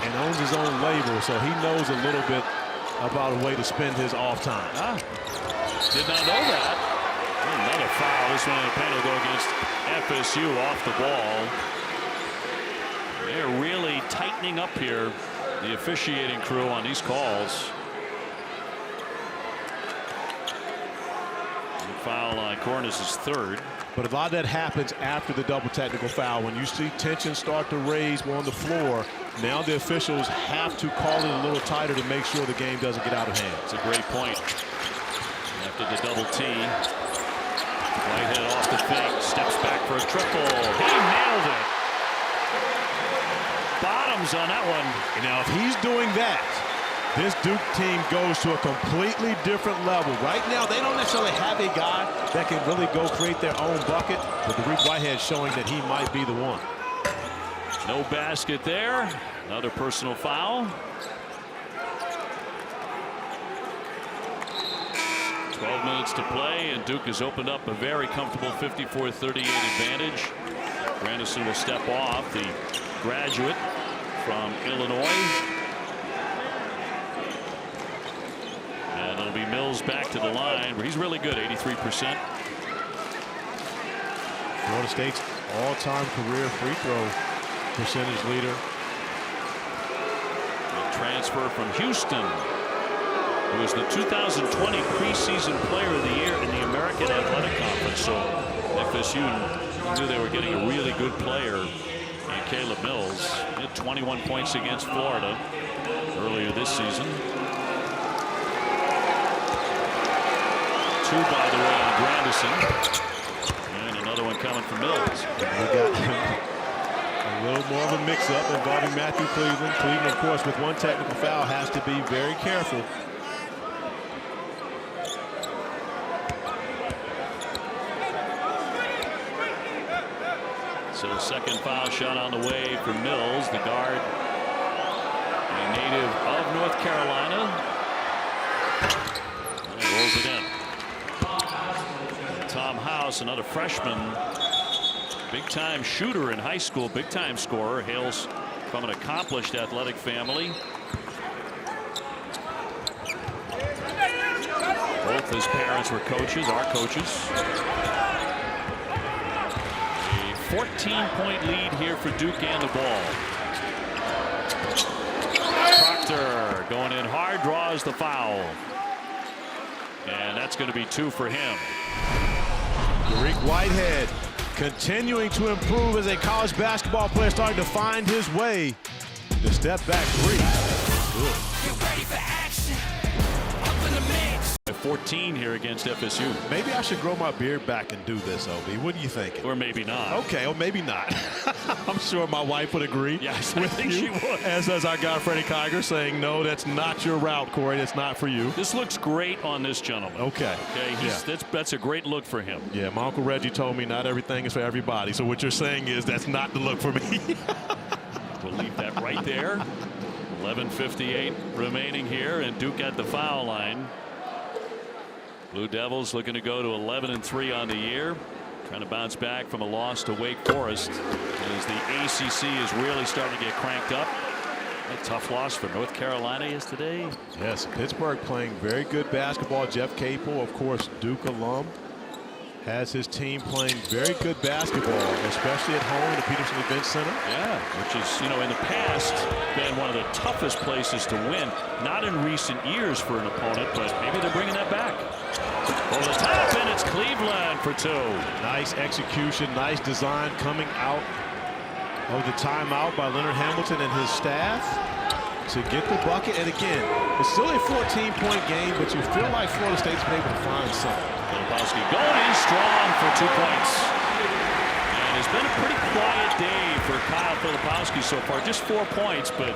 and owns his own label, so he knows a little bit about a way to spend his off time. Did not know that. Another foul. This one in the paint will go against FSU off the ball. They're really tightening up here, the officiating crew on these calls. The foul on Cornish is third. But a lot of that happens after the double technical foul. When you see tension start to raise on the floor, now the officials have to call it a little tighter to make sure the game doesn't get out of hand. It's a great point. After the double T, Whitehead off the fake, steps back for a triple. He nailed it. Bottoms on that one. And now if he's doing that, this Duke team goes to a completely different level. Right now, they don't necessarily have a guy that can really go create their own bucket, but Derek Whitehead showing that he might be the one. No basket there. Another personal foul. 12 minutes to play, and Duke has opened up a very comfortable 54-38 advantage. Grandison will step off, the graduate from Illinois. And it'll be Mills back to the line, where he's really good, 83%. Florida State's all-time career free throw percentage leader. A transfer from Houston, who was the 2020 preseason player of the year in the American Athletic Conference. So FSU knew they were getting a really good player in Caleb Mills. He had 21 points against Florida earlier this season. 2, by the way, on Grandison. And another one coming from Mills. We got a little more of a mix-up involving Matthew Cleveland. Cleveland, of course, with one technical foul, has to be very careful. So second foul shot on the way for Mills, the guard, a native of North Carolina. And he rolls it in. Tom House, another freshman, big-time shooter in high school, big-time scorer, hails from an accomplished athletic family. Both his parents were coaches, are coaches. 14-point lead here for Duke and the ball. Proctor going in hard, draws the foul. And that's going to be 2 for him. Derek Whitehead continuing to improve as a college basketball player, starting to find his way. The step back three. Good. Get ready for action. Up in the mix. 14 here against FSU. Maybe I should grow my beard back and do this, Obi. What do you think? Or maybe not. Okay, or maybe not. I'm sure my wife would agree. Yes, with I think you, she would. As does our guy Freddie Kiger, saying, no, that's not your route, Corey. That's not for you. This looks great on this gentleman. Okay. Okay, that's a great look for him. Yeah, my Uncle Reggie told me not everything is for everybody. So what you're saying is that's not the look for me. We'll leave that right there. 11:58 remaining here, and Duke at the foul line. Blue Devils looking to go to 11-3 on the year. Trying to bounce back from a loss to Wake Forest as the ACC is really starting to get cranked up. A tough loss for North Carolina yesterday. Yes, Pittsburgh playing very good basketball. Jeff Capel, of course, Duke alum, has his team playing very good basketball, especially at home in the Peterson Event Center. Yeah, which is, you know, in the past been one of the toughest places to win. Not in recent years for an opponent, but maybe they're bringing that back. Over the top, and it's Cleveland for 2. Nice execution, nice design coming out of the timeout by Leonard Hamilton and his staff to get the bucket. And again, it's still a 14-point game, but you feel like Florida State's been able to find something. Filipowski going in strong for 2 points. And it's been a pretty quiet day for Kyle Filipowski so far. Just 4 points, but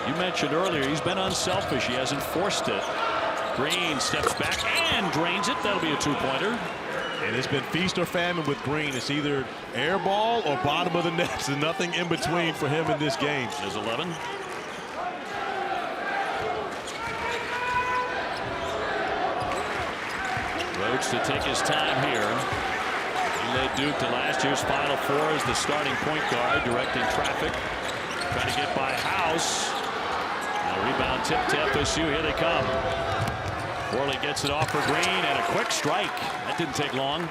you mentioned earlier he's been unselfish. He hasn't forced it. Green steps back and drains it. That'll be a 2-pointer. And it's been feast or famine with Green. It's either air ball or bottom of the net. There's nothing in between for him in this game. There's 11. Rhodes to take his time here. He led Duke to last year's Final Four as the starting point guard, directing traffic. Trying to get by House. Now rebound tip to FSU. Here they come. Worley gets it off for Green and a quick strike. That didn't take long.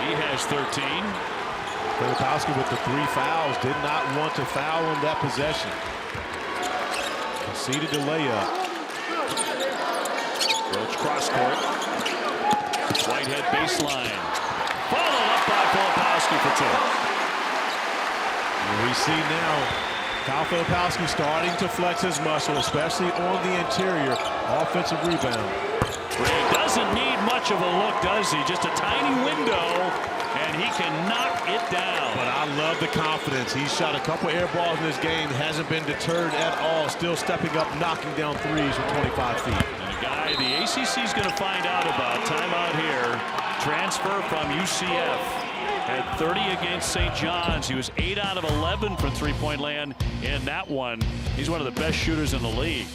He has 13. Filipowski with the 3 fouls. Did not want to foul on that possession. Conceded the layup. Roach cross court. Whitehead baseline. Followed up by Filipowski for 2. And we see now Kyle Filipowski starting to flex his muscle, especially on the interior offensive rebound. Green doesn't need much of a look, does he? Just a tiny window, and he can knock it down. But I love the confidence. He's shot a couple air balls in this game, hasn't been deterred at all, still stepping up, knocking down threes from 25 feet. And a guy the ACC is going to find out about. Timeout here. Transfer from UCF. Had 30 against St. John's. He was 8 out of 11 from three-point land in that one. He's one of the best shooters in the league.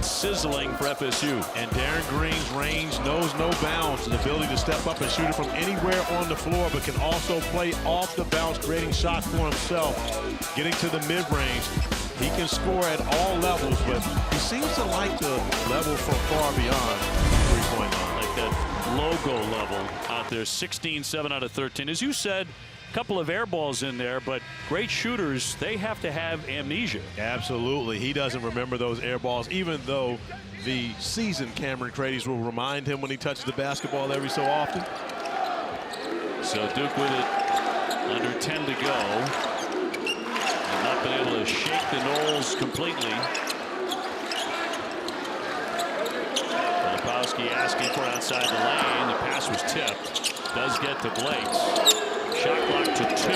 Sizzling for FSU. And Darren Green's range knows no bounds. An ability to step up and shoot it from anywhere on the floor, but can also play off the bounce, creating shots for himself. Getting to the mid-range. He can score at all levels, but he seems to like the level from far beyond three-point line. Like that logo level out there. 16, 7 out of 13. As you said, a couple of air balls in there, but great shooters, they have to have amnesia. Absolutely. He doesn't remember those air balls, even though the seasoned Cameron Cradys will remind him when he touches the basketball every so often. So Duke with it under 10 to go. Not been able to shake the Noles completely. Filipowski asking for outside the lane. The pass was tipped. Does get to Blakes. Shot clock to 2.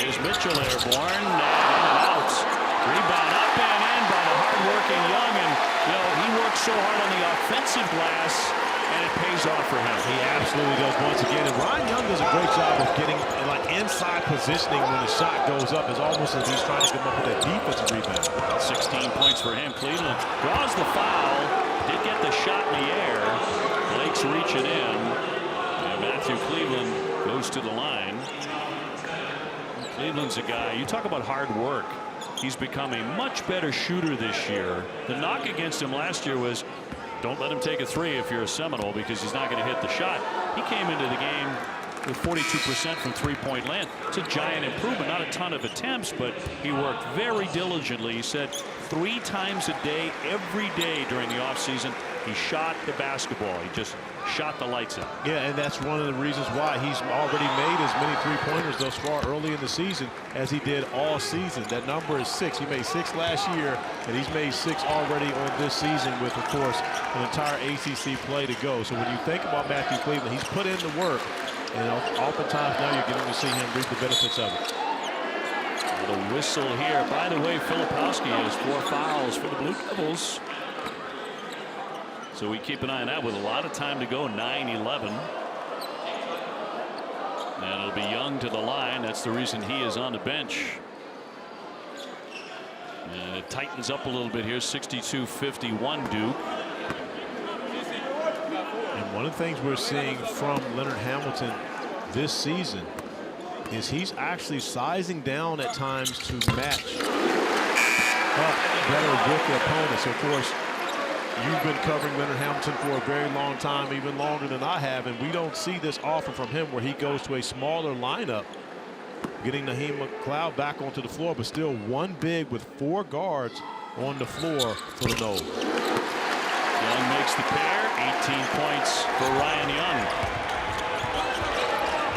Here's Mitchell airborne. In and out. Rebound up and in by the hard-working Young. And, you know, he works so hard on the offensive glass, and it pays off for him. He absolutely does once again. And Ryan Young does a great job of getting like inside positioning when the shot goes up. It's almost as he's trying to come up with that defensive rebound. 16 points for him. Cleveland draws the foul. Did get the shot in the air. Blake's reaching in. And Matthew Cleveland goes to the line. Cleveland's a guy, you talk about hard work. He's become a much better shooter this year. The knock against him last year was, don't let him take a 3 if you're a Seminole, because he's not going to hit the shot. He came into the game with 42% from three-point land. It's a giant improvement, not a ton of attempts, but he worked very diligently. He said 3 times a day, every day during the offseason, he shot the basketball. He just shot the lights out. Yeah, and that's one of the reasons why he's already made as many three-pointers thus far early in the season as he did all season. That number is 6. He made 6 last year, and he's made 6 already on this season with, of course, an entire ACC play to go. So when you think about Matthew Cleveland, he's put in the work, and oftentimes now you're getting to see him reap the benefits of it. The whistle here. By the way, Filipowski has 4 fouls for the Blue Devils. So we keep an eye on that with a lot of time to go, 9-11. And it'll be Young to the line. That's the reason he is on the bench. And it tightens up a little bit here, 62-51 Duke. And one of the things we're seeing from Leonard Hamilton this season is he's actually sizing down at times to match up better with the opponent. So, of course, you've been covering Leonard Hamilton for a very long time, even longer than I have, and we don't see this often from him where he goes to a smaller lineup, getting Naheem McLeod back onto the floor, but still one big with 4 guards on the floor for the Noles. Young makes the pair, 18 points for Ryan Young,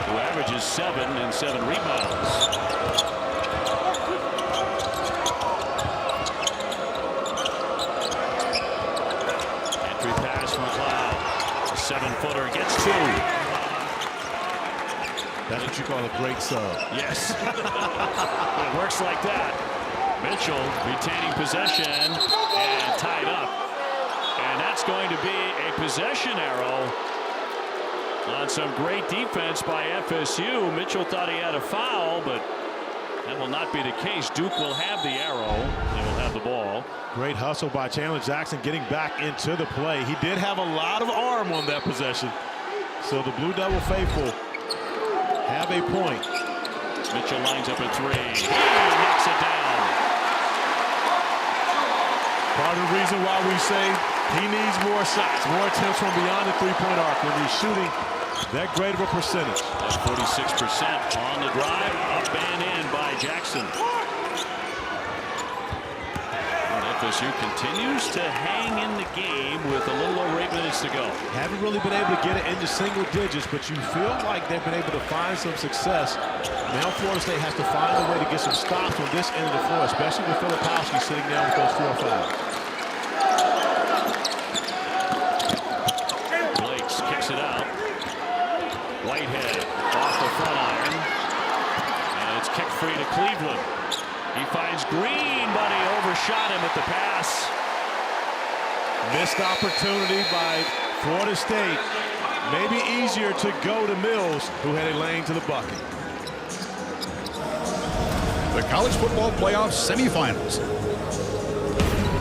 who averages 7 and 7 rebounds. Entry pass from McLeod. A 7-footer gets 2. That's what you call a great sub. Yes. It works like that. Mitchell retaining possession and tied up. And that's going to be a possession arrow on some great defense by FSU. Mitchell thought he had a foul, but that will not be the case. Duke will have the arrow. They will have the ball. Great hustle by Chandler Jackson getting back into the play. He did have a lot of arm on that possession. So the Blue Devil faithful have a point. Mitchell lines up at 3. He knocks it down. Part of the reason why we say he needs more shots, more attempts from beyond the three-point arc when he's shooting that great of a percentage. That's 46% on the drive, up and in by Jackson. And FSU continues to hang in the game with a little over 8 minutes to go. Haven't really been able to get it into single digits, but you feel like they've been able to find some success. Now Florida State has to find a way to get some stops on this end of the floor, especially with Filipowski sitting down with those 4 fouls. Blakes kicks it out. Whitehead off the front iron. And it's kick free to Cleveland. He finds Green, but he overshot him at the pass. Missed opportunity by Florida State. Maybe easier to go to Mills, who had a lane to the bucket. The College Football Playoff semifinals.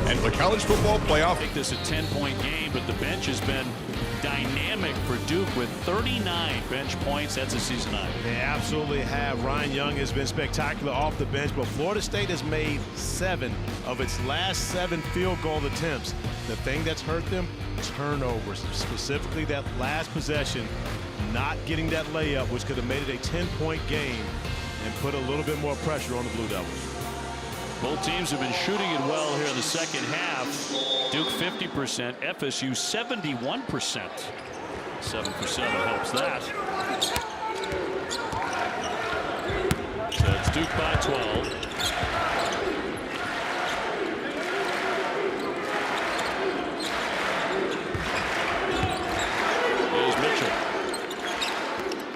And the College Football Playoff. Make this a 10-point game, but the bench has been dynamic for Duke with 39 bench points. That's a season high. They absolutely have. Ryan Young has been spectacular off the bench, but Florida State has made 7 of its last 7 field goal attempts. The thing that's hurt them, turnovers, specifically that last possession, not getting that layup, which could have made it a 10-point game and put a little bit more pressure on the Blue Devils. Both teams have been shooting it well here in the second half. Duke 50%, FSU 71%. 7 for 7 helps that. So it's Duke by 12. Here's Mitchell.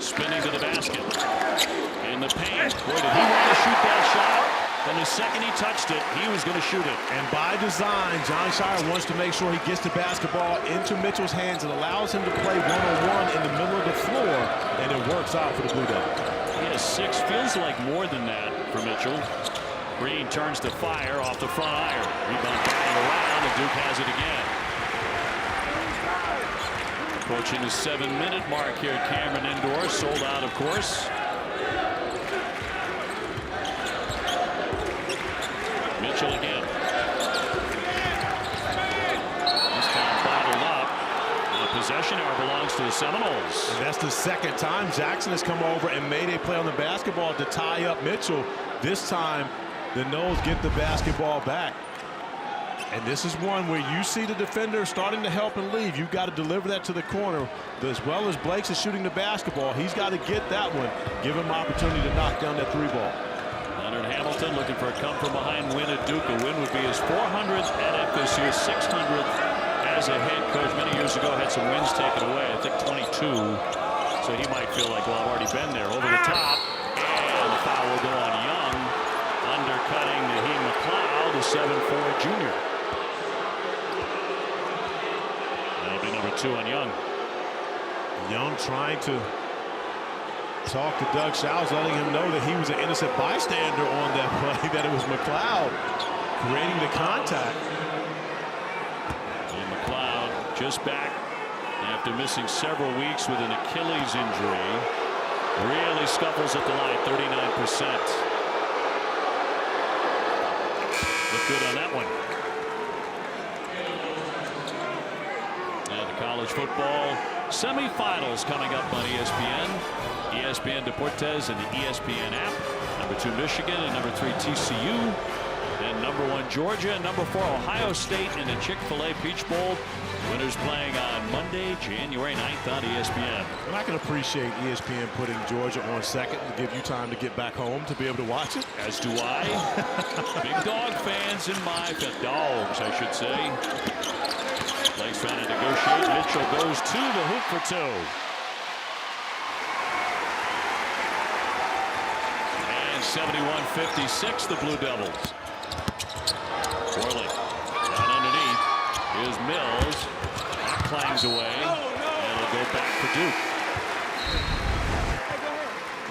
Spinning to the basket. In the paint. Boy, did he want to shoot that shot? And the second he touched it, he was going to shoot it. And by design, John Shire wants to make sure he gets the basketball into Mitchell's hands and allows him to play one-on-one in the middle of the floor, and it works out for the Blue Devils. He has 6, feels like more than that for Mitchell. Green turns to fire off the front iron. Rebound batting around, and Duke has it again. Approaching the 7-minute mark here at Cameron Indoor. Sold out, of course. Mitchell again. This time bottled up. And the possession arrow belongs to the Seminoles. And that's the second time Jackson has come over and made a play on the basketball to tie up Mitchell. This time, the Noles get the basketball back. And this is one where you see the defender starting to help and leave. You've got to deliver that to the corner. As well as Blakes is shooting the basketball, he's got to get that one. Give him opportunity to knock down that 3-ball. Leonard Hamilton looking for a come-from-behind win at Duke. A win would be his 400th at FSU, 600th as a head coach. Many years ago had some wins taken away, I think 22. So he might feel like, well, I've already been there. Over the top, and the foul will go on Young, undercutting Naheem McLeod, the 7'4" junior. That'll be number 2 on Young. Young trying to talk to Doug Showers, letting him know that he was an innocent bystander on that play, that it was McLeod creating the contact. And McLeod just back after missing several weeks with an Achilles injury. Really scuffles at the line, 39%. Look good on that one. And the college football semifinals coming up on ESPN. ESPN Deportes and the ESPN app. Number 2 Michigan and number 3 TCU. And number 1 Georgia and number 4 Ohio State in the Chick-fil-A Peach Bowl. Winners playing on Monday, January 9th on ESPN. And I can appreciate ESPN putting Georgia on second to give you time to get back home to be able to watch it. As do I. Big dog fans in my dogs, I should say. Blake's trying to negotiate. Mitchell goes to the hoop for 2. And 71-56, the Blue Devils. Worley down underneath is Mills. That clangs away. And it'll go back for Duke.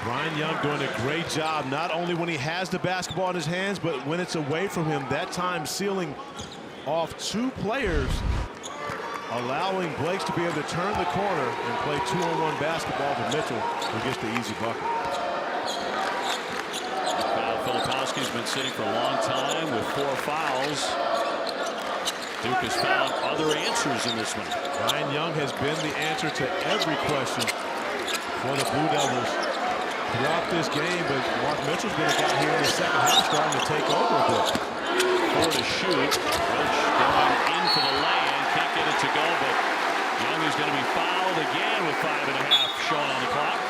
Ryan Young doing a great job, not only when he has the basketball in his hands, but when it's away from him, that time sealing off 2 players, allowing Blakes to be able to turn the corner and play 2-on-1 basketball with Mitchell, who gets the easy bucket. Filipowski's been sitting for a long time with 4 fouls. Duke has found other answers in this one. Ryan Young has been the answer to every question for the Blue Devils throughout this game, but Mark Mitchell's been a guy here in the second half starting to take over a bit. 4 to shoot. Roach going in for the lay-in. Can't get it to go, but Young is going to be fouled again with 5.5 showing on the clock.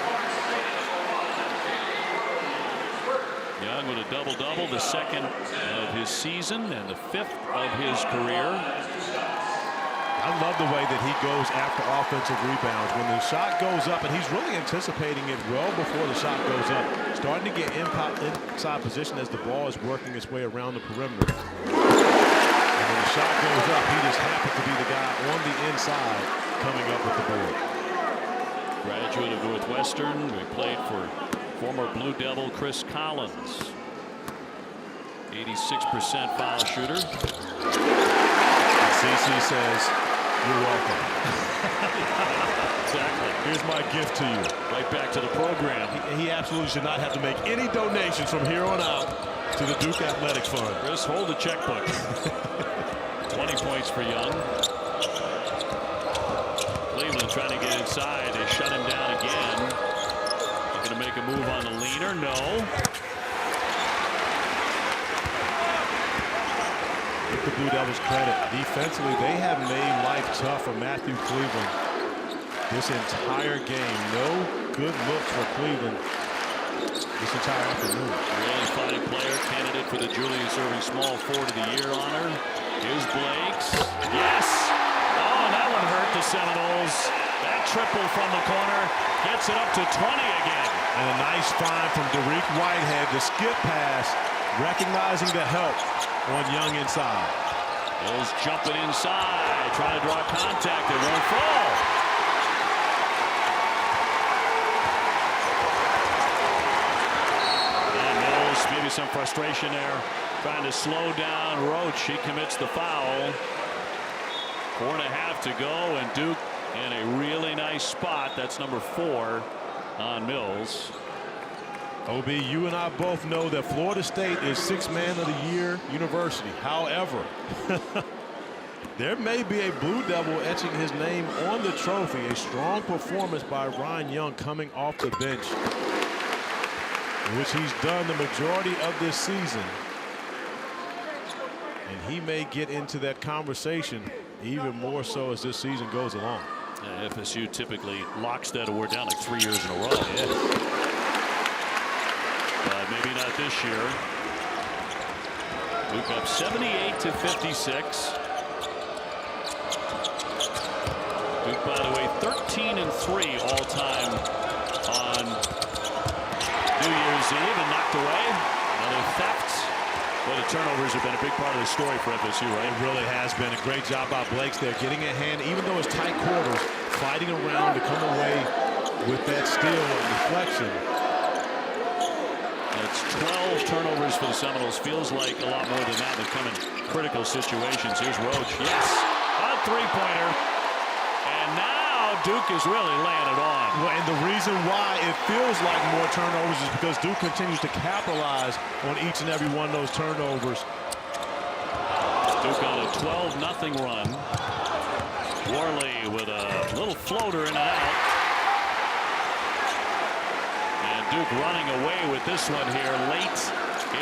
Young with a double-double, the 2nd of his season and the 5th of his career. I love the way that he goes after offensive rebounds. When the shot goes up, and he's really anticipating it well before the shot goes up, starting to get inside position as the ball is working its way around the perimeter. And when the shot goes up, he just happens to be the guy on the inside coming up with the board. Graduate of Northwestern, he played for former Blue Devil Chris Collins. 86% foul shooter. CC says, "You're welcome." Exactly. Here's my gift to you. Right back to the program. He absolutely should not have to make any donations from here on out to the Duke Athletics Fund. Chris, hold the checkbook. 20 points for Young. Cleveland trying to get inside. They shut him down again. Going to make a move on the leaner. No. Give the Blue Devils credit. Defensively, they have made life tough for Matthew Cleveland this entire game. No good looks for Cleveland this entire afternoon. Really fighting player, candidate for the Julius Erving Small Forward of the Year honor. Here's Blakes. Yes! Oh, that one hurt the Seminoles. That triple from the corner gets it up to 20 again. And a nice find from Derek Whitehead, the skip pass, recognizing the help on Young inside. Mills jumping inside, trying to draw contact. It won't fall. And Mills, maybe some frustration there, trying to slow down Roach. He commits the foul. 4.5 to go, and Duke in a really nice spot. That's number 4 on Mills. OB, you and I both know that Florida State is 6th Man of the Year university. However, there may be a Blue Devil etching his name on the trophy. A strong performance by Ryan Young coming off the bench, which he's done the majority of this season. And he may get into that conversation even more so as this season goes along. FSU typically locks that award down like 3 years in a row. Yeah. But maybe not this year. Duke up 78-56. Duke, by the way, 13-3 all time on New Year's Eve, and knocked away. Another theft. Well, the turnovers have been a big part of the story for FSU, right? It really has been a great job by Blakes there, getting a hand, even though it's tight quarters, fighting around to come away with that steal and deflection. That's 12 turnovers for the Seminoles. Feels like a lot more than that. They come in critical situations. Here's Roach. Yes, a three-pointer. And now Duke is really laying it on. Well, and the reason why it feels like more turnovers is because Duke continues to capitalize on each and every one of those turnovers. Duke on a 12-0 run. Worley with a little floater in and out. And Duke running away with this one here late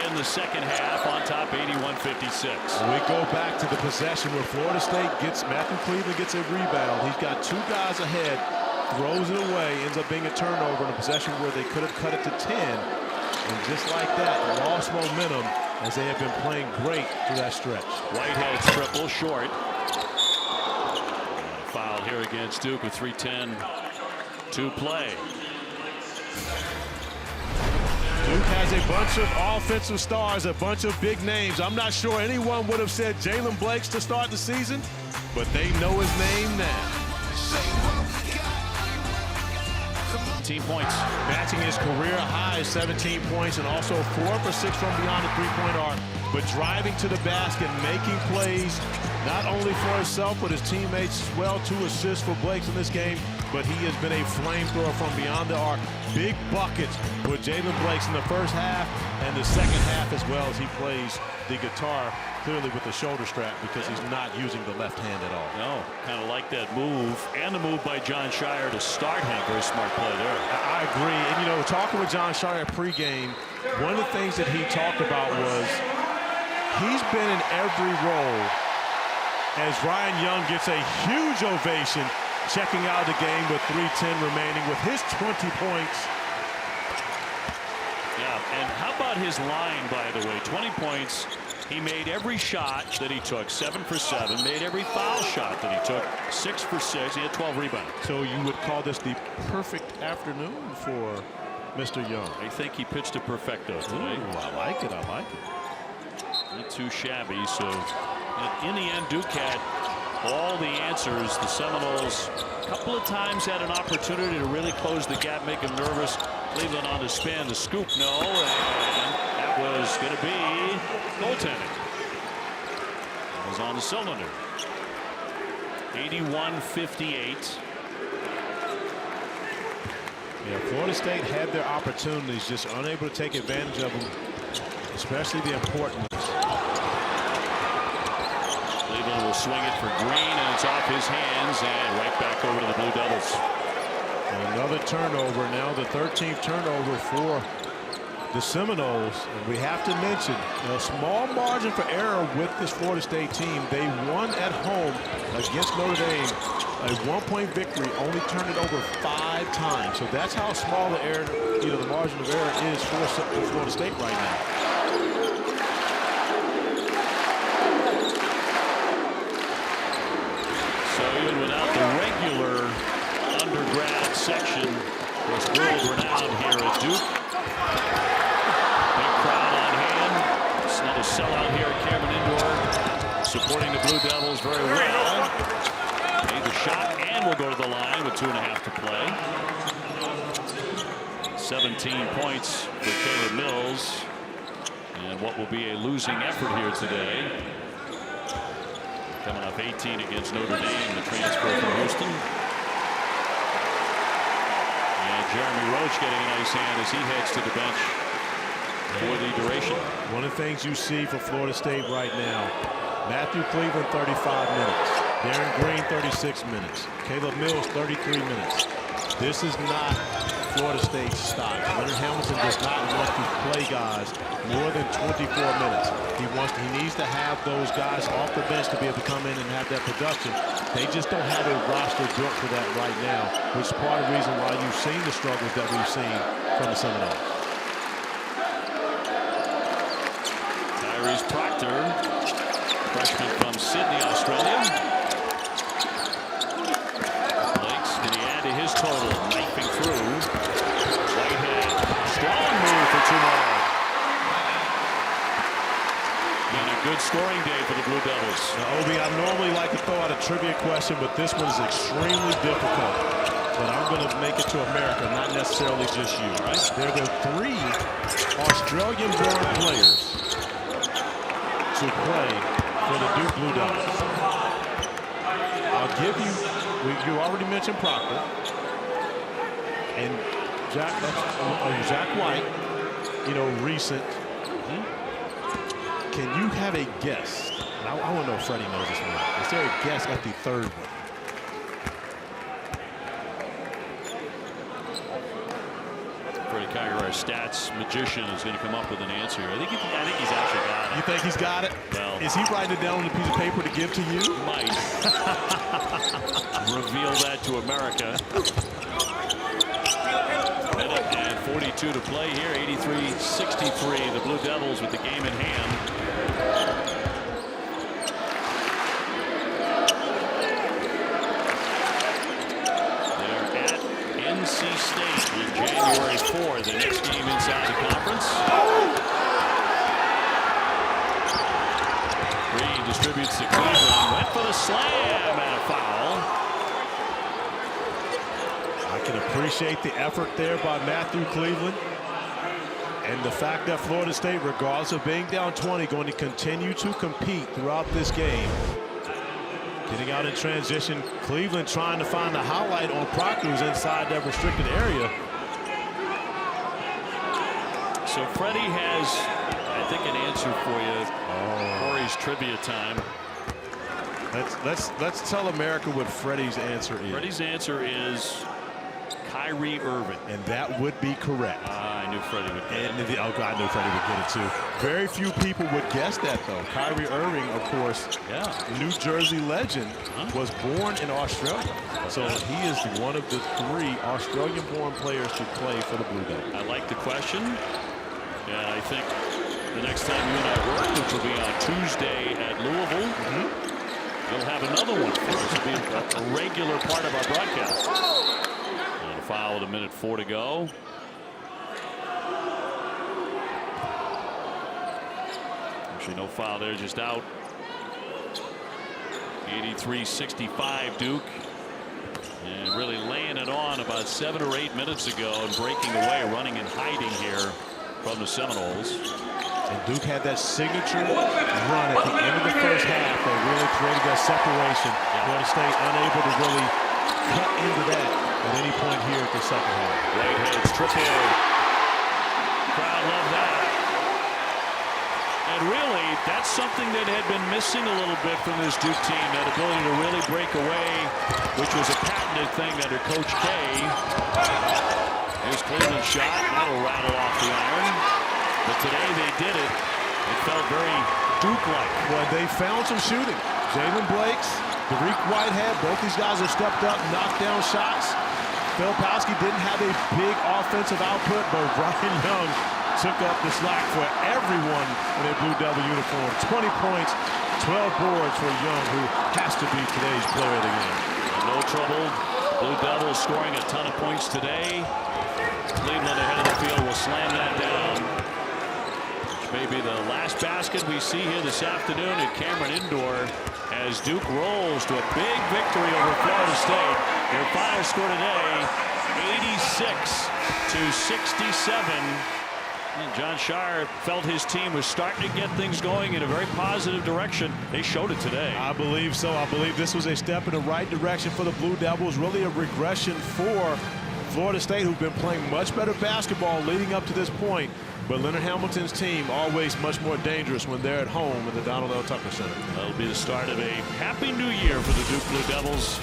in the second half on top 81-56. We go back to the possession where Florida State gets, Matthew Cleveland gets a rebound. He's got two guys ahead, throws it away, ends up being a turnover in a possession where they could have cut it to 10. And just like that, lost momentum as they have been playing great through that stretch. Whitehead's triple short. Foul here against Duke with 3:10 to play. Duke has a bunch of offensive stars, a bunch of big names. I'm not sure anyone would have said Jalen Blakes to start the season, but they know his name now. 17 points. Matching his career high 17 points and also 4 for 6 from beyond the three-point arc, but driving to the basket, making plays, not only for himself, but his teammates as well. 2 assists for Blakes in this game, but he has been a flamethrower from beyond the arc. Big buckets with Jalen Blakes in the first half and the second half as well, as he plays the guitar clearly with the shoulder strap because he's not using the left hand at all. No, kind of like that move and the move by John Shire to start him. Very smart play there. I agree. And, you know, talking with John Shire pregame, one of the things that he talked about was he's been in every role as Ryan Young gets a huge ovation checking out the game with 3:10 remaining with his 20 points. Yeah, and how about his line, by the way? 20 points. He made every shot that he took, 7 for 7. Made every foul shot that he took, 6 for 6. He had 12 rebounds. So you would call this the perfect afternoon for Mr. Young. I think he pitched a perfecto today. Ooh, I like it. I like it. Not too shabby. So in the end, Duke had all the answers. The Seminoles a couple of times had an opportunity to really close the gap, make them nervous. Cleveland on the spin, the scoop, no, and that was going to be goaltending. It was on the cylinder. 81-58. Yeah, Florida State had their opportunities, just unable to take advantage of them, especially the important ones. Cleveland will swing it for Green, and it's off his hands, and right back over to the Blue Devils. And another turnover, now the 13th turnover for the Seminoles. And we have to mention a small margin for error with this Florida State team. They won at home against Notre Dame, a 1-point victory, only turned it over 5 times. So that's how small the error, the margin of error is for Florida State right now. So even without the regular undergrad section, was world-renowned here at Duke. Big crowd on hand. It's another sellout here at Cameron Indoor, supporting the Blue Devils very well. Made the shot and will go to the line with 2.5 to play. 17 points for Caleb Mills, and what will be a losing effort here today. Coming up 18 against Notre Dame, the transfer from Houston. And Jeremy Roach getting a nice hand as he heads to the bench for the duration. One of the things you see for Florida State right now, Matthew Cleveland 35 minutes, Darren Green 36 minutes, Caleb Mills 33 minutes. This is not Florida State's style. Leonard Hamilton does not want to play guys more than 24 minutes. He needs to have those guys off the bench to be able to come in and have that production. They just don't have a roster built for that right now, which is part of the reason why you've seen the struggles that we've seen from the Seminoles. Tyrese Proctor, freshman from Sydney, Australia. Blakes, can he add to his total? Knifing through. Whitehead, strong move for 2 more. And a good scoring day for the Blue Devils. Now, Obi, I normally like to throw out a trivia question, but this one is extremely difficult. but I'm going to make it to America, not necessarily just you. Right? There are 3 Australian-born players to play for the Duke Blue Devils. I'll give you, you already mentioned Proctor and Jack White, you know, recent. Can you have a guess? I want to know if Freddie knows this one. Is there a guess at the 3rd one? Freddie Kiger, our stats magician, is going to come up with an answer here. I think he's actually got it. You think he's got it? Well, is he writing it down on a piece of paper to give to you? He might. Reveal that to America. Minute and 42 to play here. 83-63. The Blue Devils with the game in hand. NC State on January 4th, the next game inside the conference. Green distributes to Cleveland, went for the slam and a foul. I can appreciate the effort there by Matthew Cleveland. And the fact that Florida State, regardless of being down 20, going to continue to compete throughout this game. Getting out in transition, Cleveland trying to find the highlight on Proctor, who's inside that restricted area. So Freddie has, I think, an answer for you. Corey's trivia time. Let's tell America what Freddie's answer is. Freddie's answer is Kyrie Irving. And that would be correct. I knew Freddie would get it. I knew Freddie would get it too. Very few people would guess that though. Kyrie Irving, of course, New Jersey legend, was born in Australia. So he is one of the 3 Australian-born players to play for the Blue Devils. I like the question. And I think the next time you and I work, which will be on Tuesday at Louisville, we'll have another one. This will be a regular part of our broadcast. And a foul with 1:04 to go. Actually, no foul there, just out. 83-65 Duke. And really laying it on about 7 or 8 minutes ago and breaking away, running and hiding here from the Seminoles. And Duke had that signature run at the end of the first half that really created that separation. Florida State unable to really cut into that at any point here at the second half. Whitehead's triple. Crowd loved that. And really, that's something that had been missing a little bit from this Duke team, that ability to really break away, which was a patented thing under Coach K. Here's Cleveland's shot. That'll rattle off the iron. But today they did it. It felt very Duke-like. Well, they found some shooting. Jalen Blakes, Derek Whitehead, both these guys have stepped up, knocked down shots. Filipowski didn't have a big offensive output, but Ryan Young took up the slack for everyone in a Blue Devil uniform. 20 points, 12 boards for Young, who has to be today's player of the game. No trouble. Blue Devils scoring a ton of points today. Cleveland ahead of the field will slam that down. Which may be the last basket we see here this afternoon at Cameron Indoor as Duke rolls to a big victory over Florida State. Their final score today, 86-67. And John Shire felt his team was starting to get things going in a very positive direction. They showed it today. I believe so. I believe this was a step in the right direction for the Blue Devils. Really a regression for Florida State, who've been playing much better basketball leading up to this point. But Leonard Hamilton's team always much more dangerous when they're at home in the Donald L. Tucker Center. That'll be the start of a happy new year for the Duke Blue Devils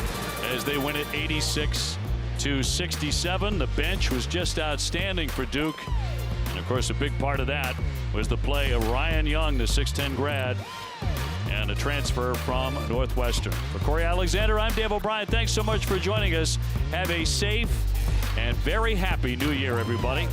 as they win it 86-67. The bench was just outstanding for Duke. And of course, a big part of that was the play of Ryan Young, the 6'10 grad, and a transfer from Northwestern. For Corey Alexander, I'm Dave O'Brien. Thanks so much for joining us. Have a safe and very happy new year, everybody.